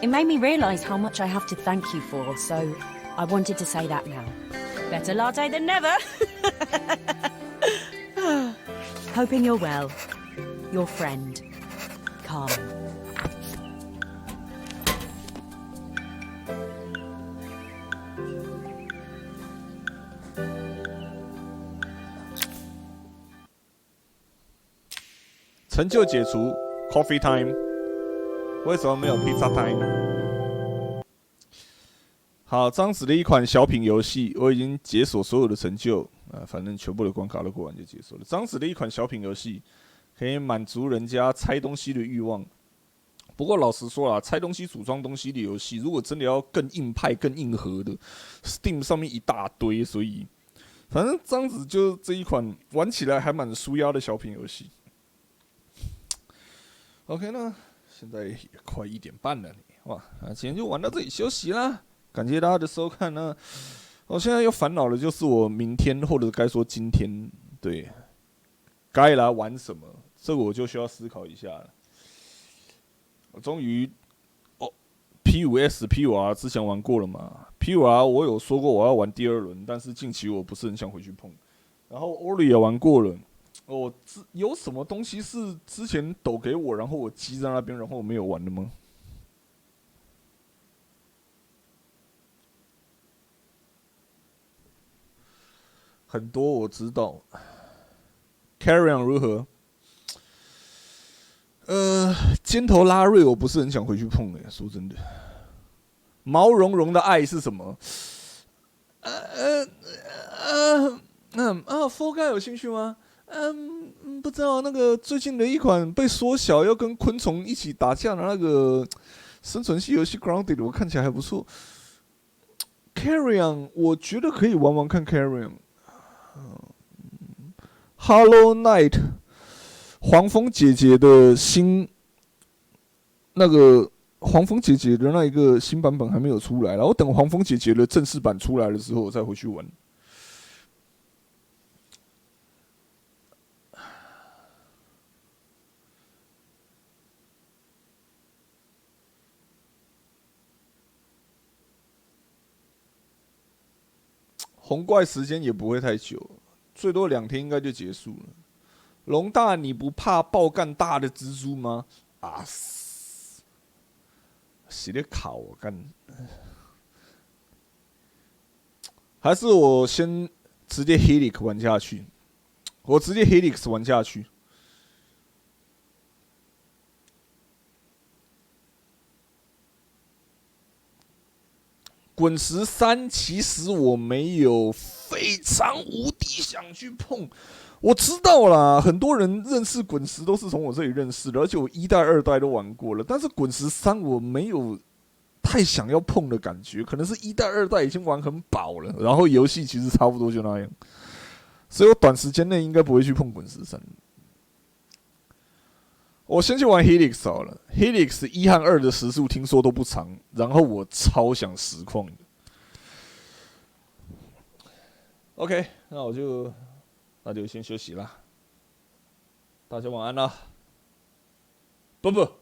It made me realize how much I have to thank you for, so I wanted to say that now. Better latte than never. Hoping you're well. Your friend, Carmen. 成就解除 ，Coffee Time。为什么没有 Pizza Time？ 好，张子的一款小品游戏，我已经解锁所有的成就反正全部的关卡都过完就解锁了。张子的一款小品游戏，可以满足人家拆东西的欲望。不过老实说啦，拆东西、组装东西的游戏，如果真的要更硬派、更硬核的 ，Steam 上面一大堆，所以反正张子就这一款玩起来还蛮舒压的小品游戏。 OK 呢，现在也快1点半了，哇！那今天就玩到这里休息啦，感谢大家的收看呢。我现在又烦恼的就是我明天或者该说今天，对，该来玩什么，这个我就需要思考一下了。我终于P5S、P5R 之前玩过了嘛 ？P5R 我有说过我要玩第2轮，但是近期我不是很想回去碰。然后 Ori 也玩过了。 有什么东西是之前抖给我，然后我积在那边，然后我没有玩的吗？很多我知道。Carry on 如何？尖头拉瑞我不是很想回去碰诶，说真的。毛茸茸的爱是什么？Fall Guy 有兴趣吗？ 不知道那个最近的一款被缩小要跟昆虫一起打架的那个生存系游戏 Grounded， 我看起来还不错。Carry on， 我觉得可以玩玩看 Carry on。Hollow Knight， 黄蜂姐姐的新那个黄蜂姐姐的那一个新版本还没有出来，然后等黄蜂姐姐的正式版出来的时候，我再回去玩。 红怪时间也不会太久，最多2天应该就结束了。龙大，你不怕爆干大的蜘蛛吗？啊，洗的烤我干，还是我先直接 Helix 玩下去？我直接 Helix 玩下去。 滚石3其实我没有非常无敌想去碰，我知道啦，很多人认识滚石都是从我这里认识的，而且我1代、2代都玩过了，但是滚石3我没有太想要碰的感觉，可能是1代、2代已经玩很饱了，然后游戏其实差不多就那样，所以我短时间内应该不会去碰滚石3。我先去玩 Helix 好了 ，Helix 1和2的时速听说都不长，然后我超想实况的。OK， 那就先休息啦，大家晚安啦。不。